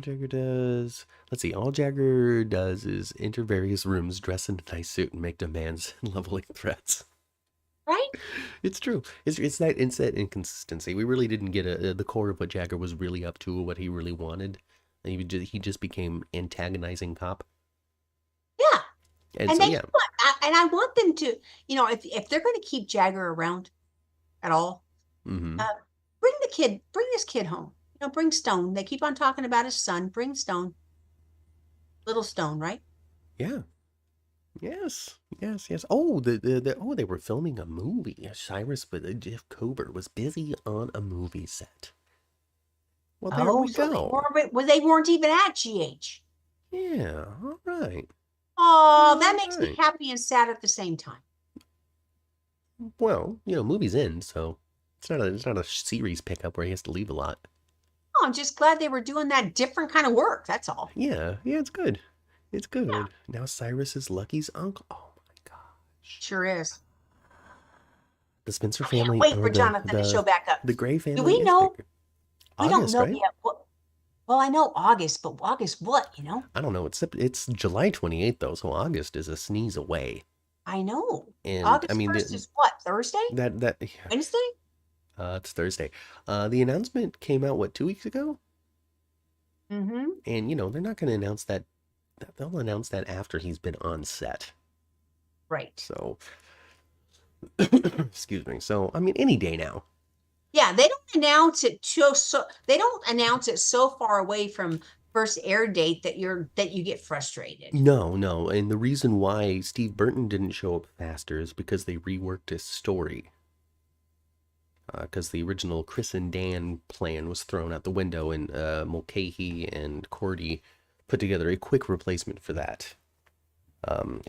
Jagger does. Let's see. All Jagger does is enter various rooms, dress in a nice suit, and make demands and leveling threats. Right? It's true. It's that inconsistency. We really didn't get the core of what Jagger was really up to, what he really wanted. He just became antagonizing cop. Yeah. And I want them to, if they're going to keep Jagger around at all, bring this kid home. Bring Stone. They keep on talking about his son. Bring Stone. Little Stone, right? Yeah. Yes. Oh, they were filming a movie. Cyrus, but Jeff Kober was busy on a movie set. Well, there we go. They weren't even at GH. Yeah. All right. Oh, that makes me happy and sad at the same time. Well, movies end, so it's not a series pickup where he has to leave a lot. Oh, I'm just glad they were doing that different kind of work. That's all. Yeah, it's good. It's good. Yeah. Now Cyrus is Lucky's uncle. Oh my gosh. Sure is. The Spencer family. Wait for Jonathan to show back up. The Gray family. Do we know? We don't know yet. Well, I know August, but August what? I don't know. It's July 28th though, so August is a sneeze away. I know. And August 1st is what? Thursday? Wednesday? It's Thursday. The announcement came out 2 weeks ago? Mm-hmm. And they're not going to announce that. They'll announce that after he's been on set. Right. So, excuse me. So, any day now. Yeah, they don't announce it they don't announce it so far away from first air date that you get frustrated. No. And the reason why Steve Burton didn't show up faster is because they reworked his story. Because the original Chris and Dan plan was thrown out the window, and Mulcahy and Cordy put together a quick replacement for that,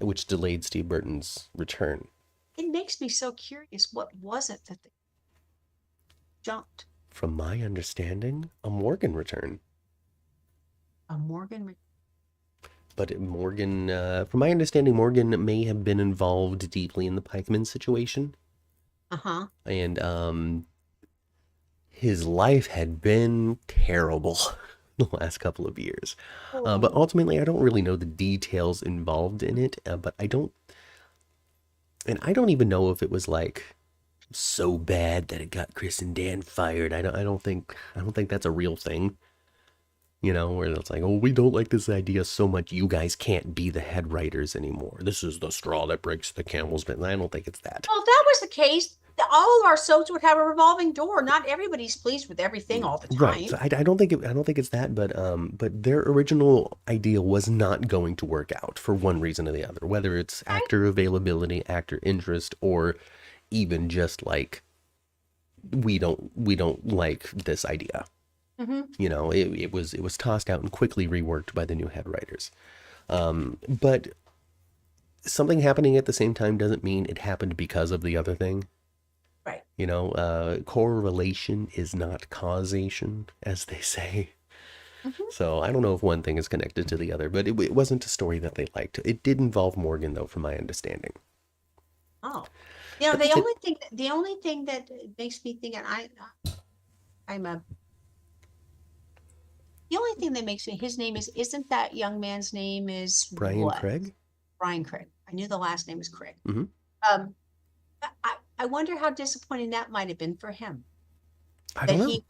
which delayed Steve Burton's return. It makes me so curious. What was it that they jumped? From my understanding, a Morgan return. A Morgan? But Morgan, from my understanding, Morgan may have been involved deeply in the Pikeman situation. Uh-huh. And his life had been terrible the last couple of years. But Oh. ultimately, I don't really know the details involved in it. But I don't even know if it was like so bad that it got Chris and Dan fired. I don't think that's a real thing. You know, where it's like, oh, we don't like this idea so much, you guys can't be the head writers anymore. This is the straw that breaks the camel's back. I don't think it's that. Well, if that was the case, all of our soaps would have a revolving door. Not everybody's pleased with everything all the time. Right. So I don't think it's that, but their original idea was not going to work out for one reason or the other, whether it's actor availability, actor interest, or even just like we don't like this idea. Mm-hmm. You know, it was tossed out and quickly reworked by the new head writers. But something happening at the same time doesn't mean it happened because of the other thing. Right. You know, correlation is not causation, as they say. Mm-hmm. So I don't know if one thing is connected to the other, but it wasn't a story that they liked. It did involve Morgan, though, from my understanding. Oh, you know, But the only thing that makes me think, and the only thing that makes me, his name isn't that young man's name is Brian what? Craig? Brian Craig. I knew the last name was Craig. Mm-hmm. I wonder how disappointing that might have been for him. I don't know. He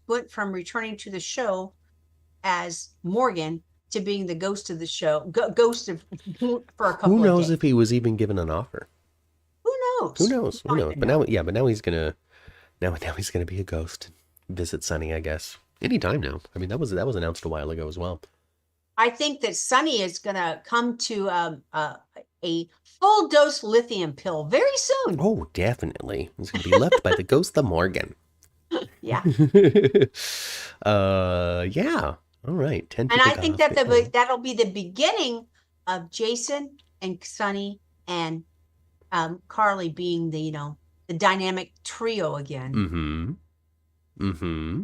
went from returning to the show as Morgan to being the ghost of the show, ghost of for a couple Who of knows days. if he was even given an offer? Who knows? Who knows? We don't even know. But now he's gonna be a ghost and visit Sonny, I guess. Anytime now. I mean, that was announced a while ago as well. I think that Sonny is gonna come to a full dose lithium pill very soon. Oh, definitely. He's gonna be left by the ghost of Morgan. Yeah. Yeah. All right. 10 And people I got think off that the- that'll be the beginning of Jason and Sonny and Carly being the dynamic trio again. Mm-hmm.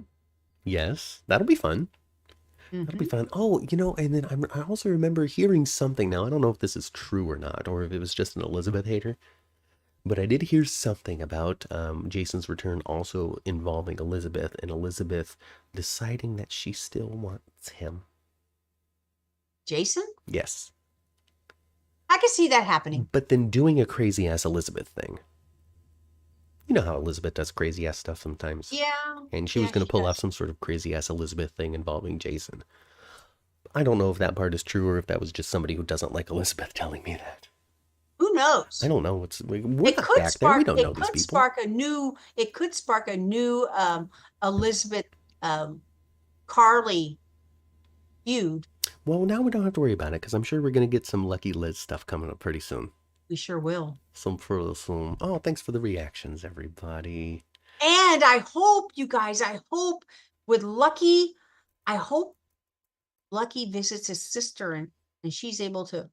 Yes, that'll be fun. That'll be fun. Oh, and then I also remember hearing something. Now, I don't know if this is true or not, or if it was just an Elizabeth hater, but I did hear something about Jason's return also involving Elizabeth, and Elizabeth deciding that she still wants him. Jason? Yes. I can see that happening. But then doing a crazy ass Elizabeth thing. You know how Elizabeth does crazy ass stuff sometimes. Yeah. And she was going to pull off some sort of crazy ass Elizabeth thing involving Jason. I don't know if that part is true or if that was just somebody who doesn't like Elizabeth telling me that. Who knows? I don't know. We're not back there. We don't know these people. It could spark a new Elizabeth Carly feud. Well, now we don't have to worry about it because I'm sure we're going to get some Lucky Liz stuff coming up pretty soon. We sure will. Oh, thanks for the reactions, everybody. And I hope, you guys, with Lucky, Lucky visits his sister and she's able to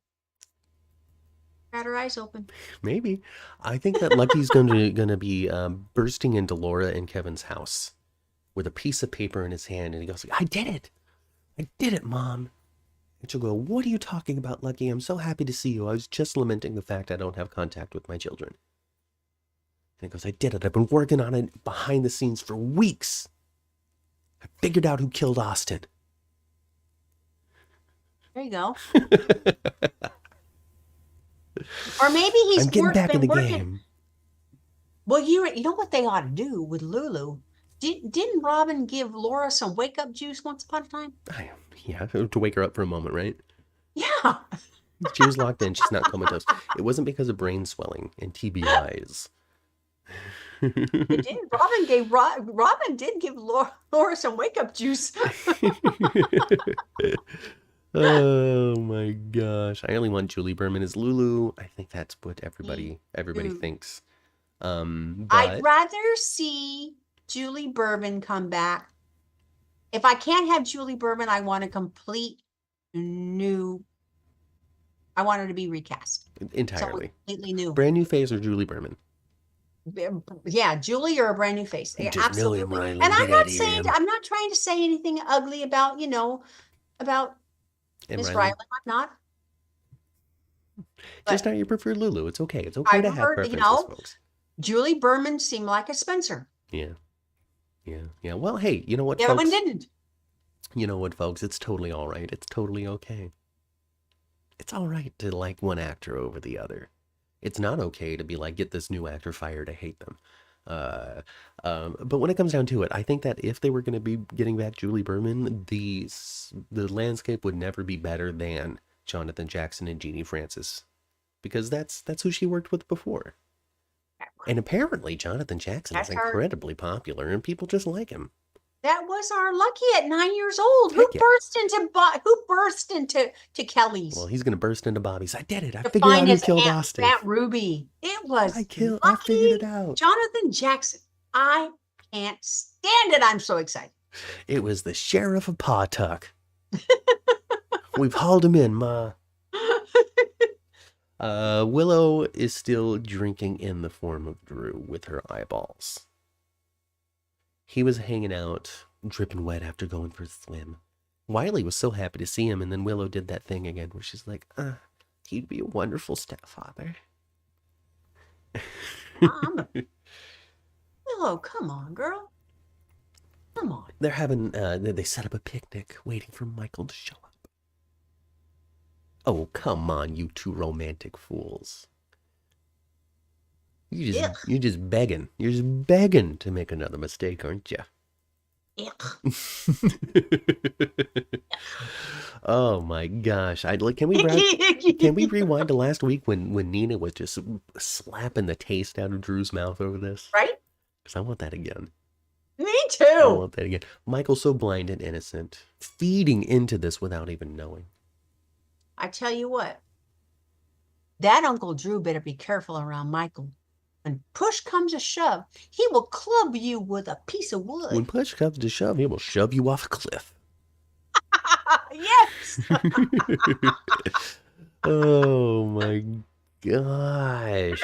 got her eyes open. Maybe. I think that Lucky's gonna be bursting into Laura and Kevin's house with a piece of paper in his hand, and he goes, I did it, Mom. And she'll go, what are you talking about, Lucky? I'm so happy to see you. I was just lamenting the fact I don't have contact with my children. And he goes, I did it. I've been working on it behind the scenes for weeks. I figured out who killed Austin. There you go. Or maybe he's I'm getting back in the game. Well, you know what they ought to do with Lulu? Didn't Robin give Laura some wake-up juice once upon a time? Yeah, to wake her up for a moment, right? Yeah. She was locked in. She's not comatose. It wasn't because of brain swelling and TBIs. It did. Robin did give Laura some wake-up juice. Oh my gosh. I only want Julie Berman as Lulu. I think that's what everybody thinks. I'd rather see Julie Bourbon come back. If I can't have Julie Bourbon, I want a complete new. I want her to be recast Entirely. Completely new. Brand new face or Julie Berman? Yeah, Julie or a brand new face. Yeah, absolutely. Riley, and I'm not trying to say anything ugly about Miss Riley. I'm not. Just not your preferred Lulu. It's okay. It's okay to have preferences, folks. Julie Berman seemed like a Spencer. Yeah. Well, hey, you know what? The other one didn't. You know what, folks? It's totally all right. It's totally okay. It's all right to like one actor over the other. It's not okay to be like, get this new actor fired, I hate them. But when it comes down to it, I think that if they were going to be getting back Julie Berman, the landscape would never be better than Jonathan Jackson and Jeannie Francis, because that's who she worked with before. And apparently Jonathan Jackson is incredibly popular and people just like him. That was our Lucky at 9 years old. Who burst into Kelly's? Well, he's gonna burst into Bobby's. I did it. I figured out who killed Austin. Aunt Ruby. It was I figured it out. Jonathan Jackson. I can't stand it. I'm so excited. It was the sheriff of Pawtuck. We've hauled him in, Ma. Willow is still drinking in the form of Drew with her eyeballs. He was hanging out, dripping wet after going for a swim. Wiley was so happy to see him, and then Willow did that thing again where she's like, he'd be a wonderful stepfather. Mom. Willow, come on, girl. Come on. They're having, they set up a picnic, waiting for Michael to show up. Oh, come on, you two romantic fools. You're just begging. You're just begging to make another mistake, aren't you? Oh my gosh! Can we rewind to last week when Nina was just slapping the taste out of Drew's mouth over this? Right? Because I want that again. Me too. I want that again. Michael's so blind and innocent, feeding into this without even knowing. I tell you what, that Uncle Drew better be careful around Michael. When push comes to shove, he will club you with a piece of wood. When push comes to shove, he will shove you off a cliff. Yes. Oh my gosh.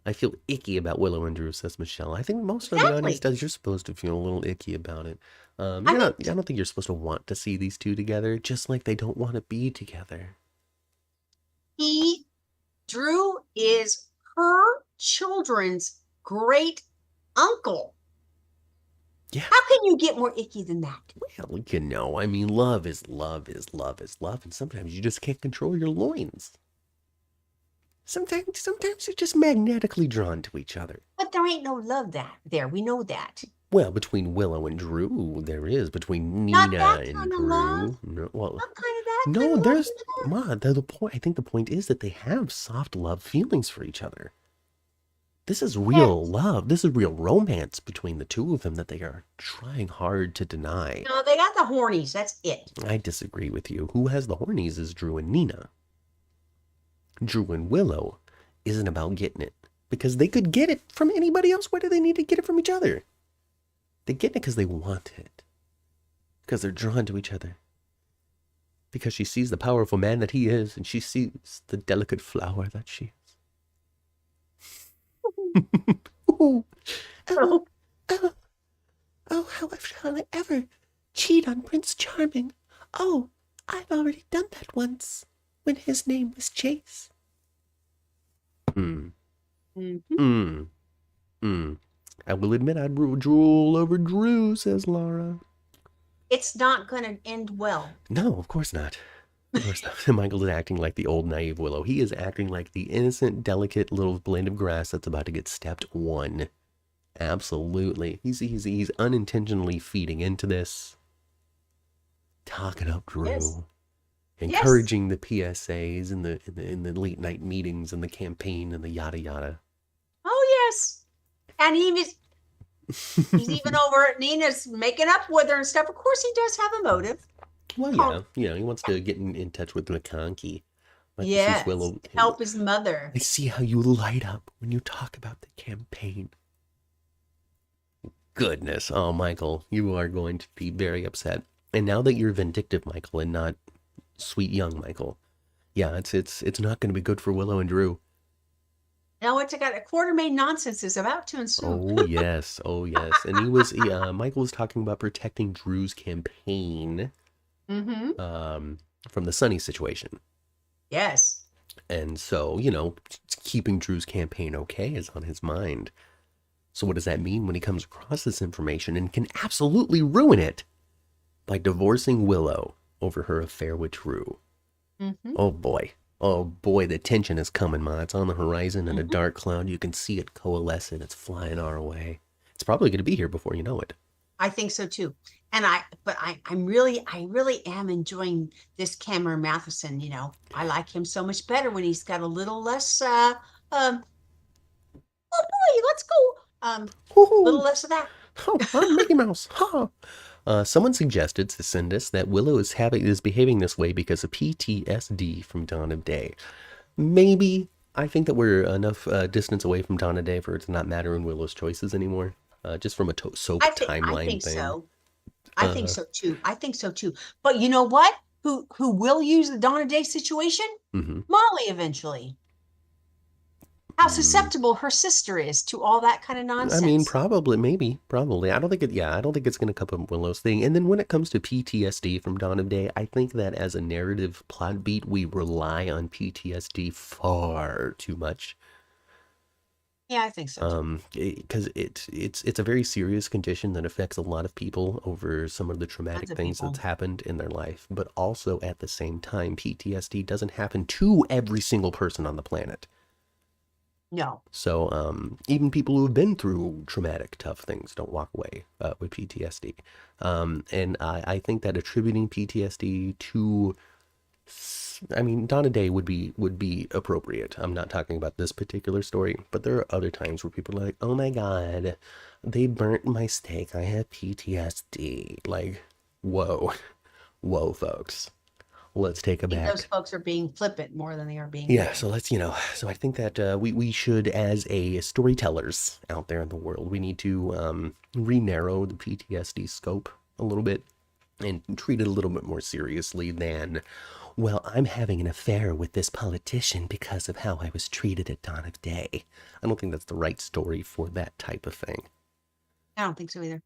I feel icky about Willow and Drew, says Michelle. I think most of the audience does. You're supposed to feel a little icky about it. I don't think you're supposed to want to see these two together, just like they don't want to be together. Drew is her children's great uncle. Yeah. How can you get more icky than that? Well, you know, I mean, love is love is love is love, and sometimes you just can't control your loins. Sometimes you're just magnetically drawn to each other. But there ain't no love there. We know that. Well, between Willow and Drew, there is. Between Nina and Drew. Love. No, well, Not kind of that. no, there's Ma. The point. I think the point is that they have soft love feelings for each other. This is real love. This is real romance between the two of them that they are trying hard to deny. No, they got the hornies. That's it. I disagree with you. Who has the hornies is Drew and Nina. Drew and Willow isn't about getting it, because they could get it from anybody else. Why do they need to get it from each other? They get it because they want it, because they're drawn to each other, because she sees the powerful man that he is, and she sees the delicate flower that she is. Oh, how shall I ever cheat on Prince Charming? Oh, I've already done that once, when his name was Chase. I will admit I drool over Drew, says Laura. It's not going to end well. No, of course not. Of course not. Michael is acting like the old naive Willow. He is acting like the innocent, delicate little blade of grass that's about to get stepped on. Absolutely. He's unintentionally feeding into this. Talking up Drew. Yes. Encouraging the PSAs and the late night meetings and the campaign and the yada yada. Oh yes. And he's even over at Nina's making up with her and stuff. Of course he does have a motive. Well, yeah, he wants to get in touch with McConkey. Yes, help his mother. I see how you light up when you talk about the campaign. Goodness, oh, Michael, you are going to be very upset. And now that you're vindictive, Michael, and not sweet young Michael, yeah, it's not going to be good for Willow and Drew. No, it's got a quarter-made nonsense is about to ensue. Oh yes, and Michael was talking about protecting Drew's campaign. From the Sonny situation. Yes. And so, keeping Drew's campaign okay is on his mind. So what does that mean when he comes across this information and can absolutely ruin it? by divorcing Willow over her affair with Drew. Mm-hmm. Oh boy. Oh boy, the tension is coming, Ma. It's on the horizon in a dark cloud. You can see it coalescing. It's flying our way. It's probably going to be here before you know it. I think so too. And I really am enjoying this Cameron Matheson. You know, I like him so much better when he's got a little less, oh boy, let's go, little less of that. Oh, I'm Mickey Mouse. Ha. Someone suggested to send us that Willow is behaving this way because of PTSD from Dawn of Day. Maybe. I think that we're enough distance away from Dawn of Day for it to not matter in Willow's choices anymore. Just from a soap timeline I think thing. so. I think so too. I think so too. But you know what? Who will use the Dawn of Day situation? Molly eventually. How susceptible her sister is to all that kind of nonsense. I mean, probably. I don't think it's going to come up Willow's thing. And then when it comes to PTSD from Dawn of Day, I think that as a narrative plot beat, we rely on PTSD far too much. Yeah, I think so. Because it's a very serious condition that affects a lot of people over some of the traumatic things that's happened in their life. But also at the same time, PTSD doesn't happen to every single person on the planet. No. So even people who have been through traumatic, tough things don't walk away with PTSD. And I think that attributing PTSD to, I mean, Dawn of Day would be appropriate. I'm not talking about this particular story, but there are other times where people are like, oh my God, they burnt my steak. I have PTSD. Like, whoa, folks. Let's take a back. Those folks are being flippant more than they are being. Yeah, so let's, so I think that we should, as storytellers out there in the world, we need to re-narrow the PTSD scope a little bit and treat it a little bit more seriously than, well, I'm having an affair with this politician because of how I was treated at Dawn of Day. I don't think that's the right story for that type of thing. I don't think so either.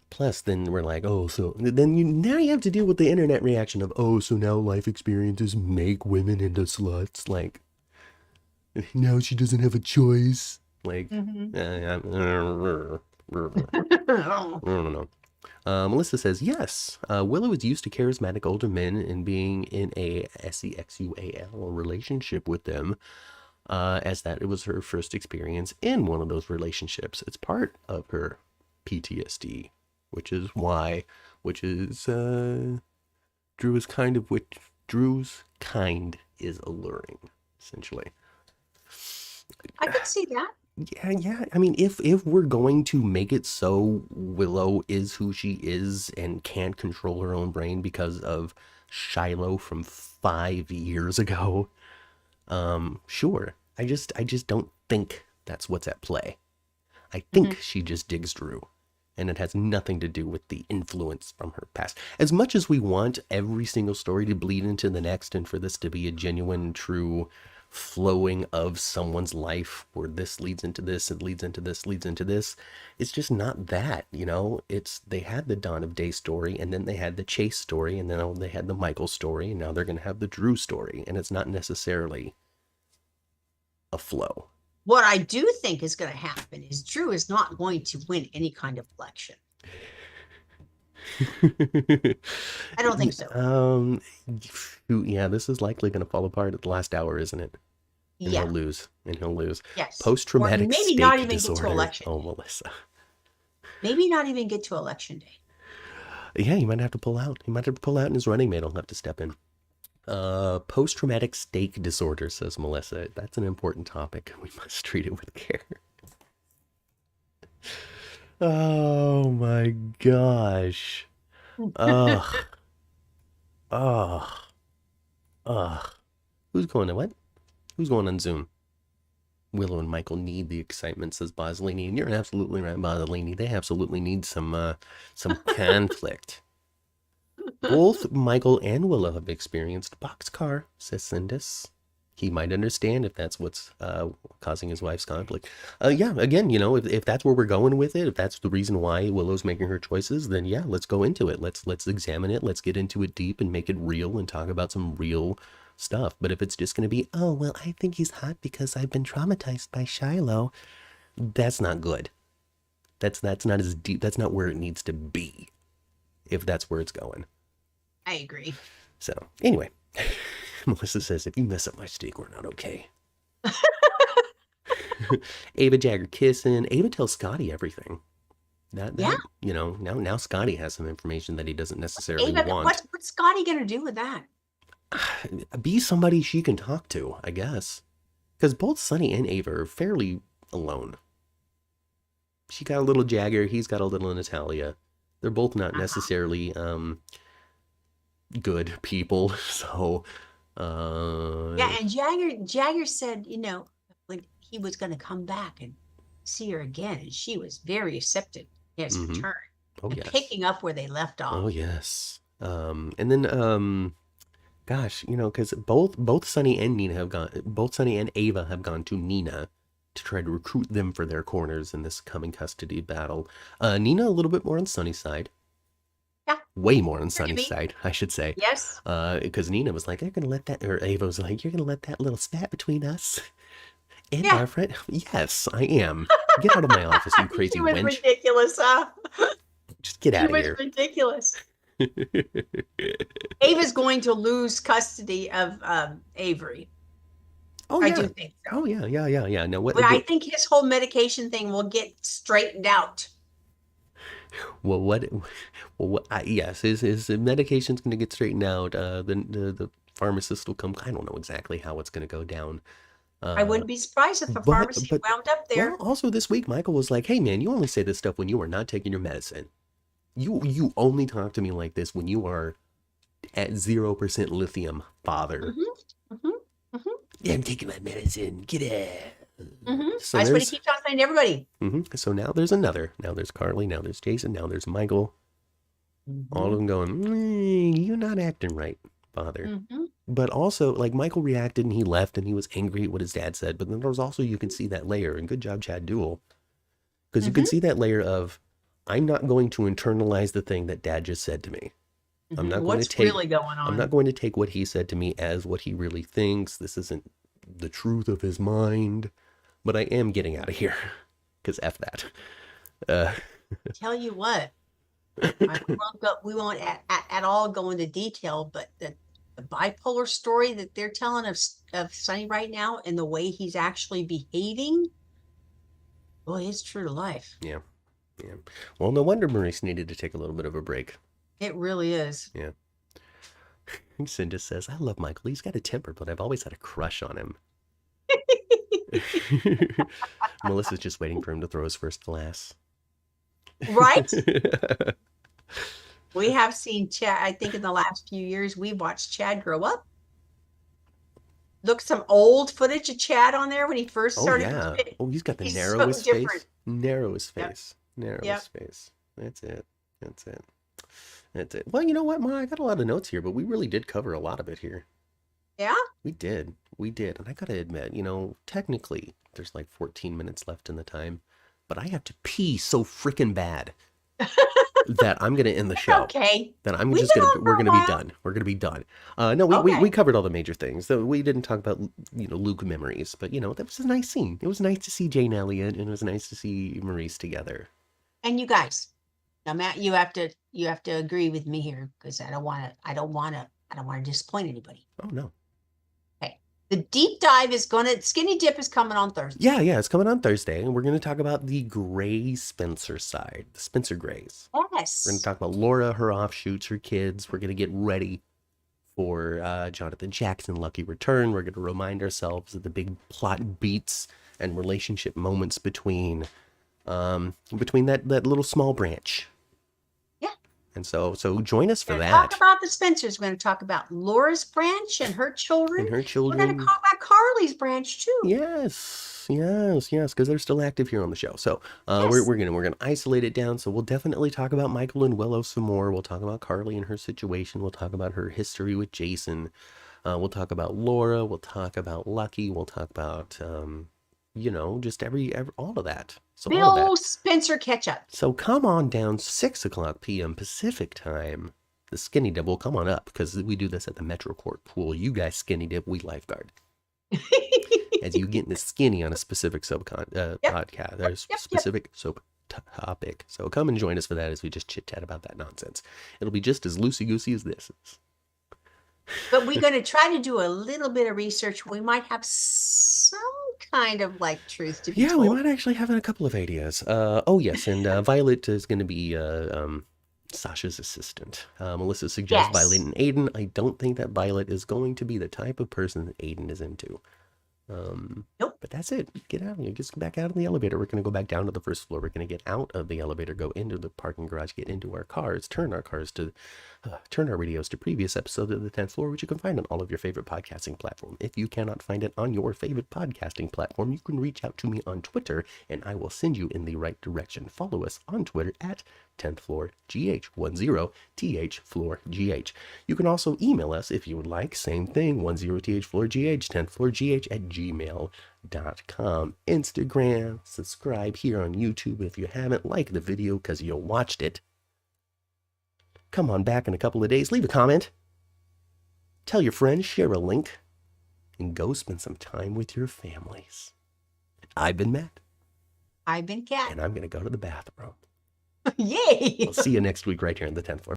Plus, then we're like, oh, so then now you have to deal with the internet reaction of, oh, so now life experiences make women into sluts. Like, now she doesn't have a choice. Like, I don't know. Melissa says, yes, Willow is used to charismatic older men and being in a sexual relationship with them, as that it was her first experience in one of those relationships. It's part of her PTSD. Drew's kind is alluring, essentially. I could see that. Yeah. I mean, if we're going to make it so Willow is who she is and can't control her own brain because of Shiloh from 5 years ago, sure. I just don't think that's what's at play. I think she just digs Drew. And it has nothing to do with the influence from her past. As much as we want every single story to bleed into the next and for this to be a genuine, true flowing of someone's life where this leads into this, it leads into this, leads into this, it's just not that, they had the Dawn of Day story, and then they had the Chase story, and then they had the Michael story, and now they're going to have the Drew story, and it's not necessarily a flow. What I do think is going to happen is Drew is not going to win any kind of election. I don't think so. Yeah, this is likely going to fall apart at the last hour, isn't it? And he'll lose. Yes. Post-traumatic maybe steak not even disorder. Get to election. Oh, Melissa. Maybe not even get to election day. Yeah, he might have to pull out. And his running mate will have to step in. Post-traumatic steak disorder, says Melissa. That's an important topic. We must treat it with care. Oh my gosh. Ugh. Who's going to what? Who's going on Zoom? Willow and Michael need the excitement, says Boslini. And you're absolutely right, Boslini. They absolutely need some conflict. Both Michael and Willow have experienced boxcar, says Sindus. He might understand if that's what's causing his wife's conflict. Yeah, again, if that's where we're going with it, if that's the reason why Willow's making her choices, then yeah, let's go into it. Let's examine it. Let's get into it deep and make it real and talk about some real stuff. But if it's just going to be, oh, well, I think he's hot because I've been traumatized by Shiloh, that's not good. That's not as deep. That's not where it needs to be. if that's where it's going. I agree. So anyway, Melissa says, if you mess up my steak, we're not okay. Ava Jagger kissing. Ava tells Scotty everything. That now Scotty has some information that he doesn't necessarily want. What's Scotty gonna do with that? Be somebody she can talk to, I guess. Because both Sonny and Ava are fairly alone. She got a little Jagger, he's got a little Natalia. They're both not necessarily good people, so and Jagger said, when he was going to come back and see her again, and she was very receptive to his return. Picking up where they left off. Oh yes. And then gosh, because both Sonny and Ava have gone to Nina to try to recruit them for their corners in this coming custody battle. Nina a little bit more on Sonny's side. Yeah. Way more on Sonny's side, I should say. Yes. Because Nina was like, or Ava was like, you're going to let that little spat between us and our friend? Yes, I am. Get out of my office, you crazy wench. She was ridiculous, huh? Just get out of here. She was ridiculous. Ava's going to lose custody of Avery. Oh, yeah. I do think so. Oh, yeah. No, but I think his whole medication thing will get straightened out. Yes, his medication's going to get straightened out. The pharmacist will come. I don't know exactly how it's going to go down. I wouldn't be surprised if a pharmacy wound up there. Well, also this week, Michael was like, hey, man, you only say this stuff when you are not taking your medicine. You only talk to me like this when you are at 0% lithium, father. Yeah, I'm taking my medicine. Get it. So that's what he keeps on saying to everybody. So now there's another. Now there's Carly. Now there's Jason. Now there's Michael. All of them going, you're not acting right, father. But also, like, Michael reacted and he left and he was angry at what his dad said. But then there was also, you can see that layer, and good job, Chad Duell. Because you can see that layer of, I'm not going to internalize the thing that dad just said to me. I'm not going to take really going on. I'm not going to take what he said to me as what he really thinks. This isn't the truth of his mind. But I am getting out of here. Because F that. Tell you what. We won't at all go into detail, but the bipolar story that they're telling of Sonny right now and the way he's actually behaving, boy, it's true to life. Yeah. Well, no wonder Maurice needed to take a little bit of a break. It really is. Yeah. Cinda says, I love Michael. He's got a temper, but I've always had a crush on him. Melissa's just waiting for him to throw his first glass. Right? We have seen Chad, I think in the last few years, we've watched Chad grow up. Look, some old footage of Chad on there when he first started. Oh, yeah. He's got the narrowest face. Narrowest face. Narrowest face. That's it. Well, you know what, Ma? I got a lot of notes here, but we really did cover a lot of it here. Yeah? We did. And I got to admit, technically, there's like 14 minutes left in the time, but I have to pee so freaking bad that I'm going to end the show. Okay. That we're going to be done. We're going to be done. We covered all the major things. We didn't talk about, Luke memories, but, that was a nice scene. It was nice to see Jane Elliott, and it was nice to see Maurice together. And you guys, now, Matt, you have to agree with me here, because I don't want to disappoint anybody. Oh, no. The deep dive Skinny Dip is coming on Thursday. Yeah, it's coming on Thursday, and we're going to talk about the Gray Spencer side, the Spencer Grays. Yes. We're going to talk about Laura, her offshoots, her kids. We're going to get ready for Jonathan Jackson, Lucky Return. We're going to remind ourselves of the big plot beats and relationship moments between that little small branch. And so join us for that. Talk about the Spencers. We're going to talk about Laura's branch and her children. We're going to talk about Carly's branch too. Yes, because they're still active here on the show. So we're gonna isolate it down. So we'll definitely talk about Michael and Willow some more. We'll talk about Carly and her situation. We'll talk about her history with Jason. We'll talk about Laura. We'll talk about Lucky. We'll talk about just every all of that. So Bill Spencer catch up. So come on down, 6:00 p.m. Pacific time. The Skinny Dip will come on up because we do this at the Metro Court pool. You guys Skinny Dip, we lifeguard. As you get in the skinny on a specific podcast, specific soap topic. So come and join us for that as we just chit-chat about that nonsense. It'll be just as loosey-goosey as this is. But we're going to try to do a little bit of research. We might have some kind of like truth to be told. We might actually have a couple of ideas. Oh, yes, and Violet is going to be Sasha's assistant. Melissa suggests Violet and Aiden. I don't think that Violet is going to be the type of person that Aiden is into. Nope. But that's it. Get out. Get back out of the elevator. We're going to go back down to the first floor. We're going to get out of the elevator, go into the parking garage, get into our cars, turn our radios to previous episodes of the 10th floor, which you can find on all of your favorite podcasting platform. If you cannot find it on your favorite podcasting platform, you can reach out to me on Twitter, and I will send you in the right direction. Follow us on Twitter at 10th floor GH, 10th floor GH. You can also email us if you would like. Same thing, 10th floor GH, 10th floor GH at gmail.com. Instagram, subscribe here on YouTube if you haven't. Like the video because you watched it. Come on back in a couple of days. Leave a comment. Tell your friends, share a link, and go spend some time with your families. I've been Matt. I've been Kat. And I'm going to go to the bathroom. Yay! I'll see you next week right here in the 10th floor.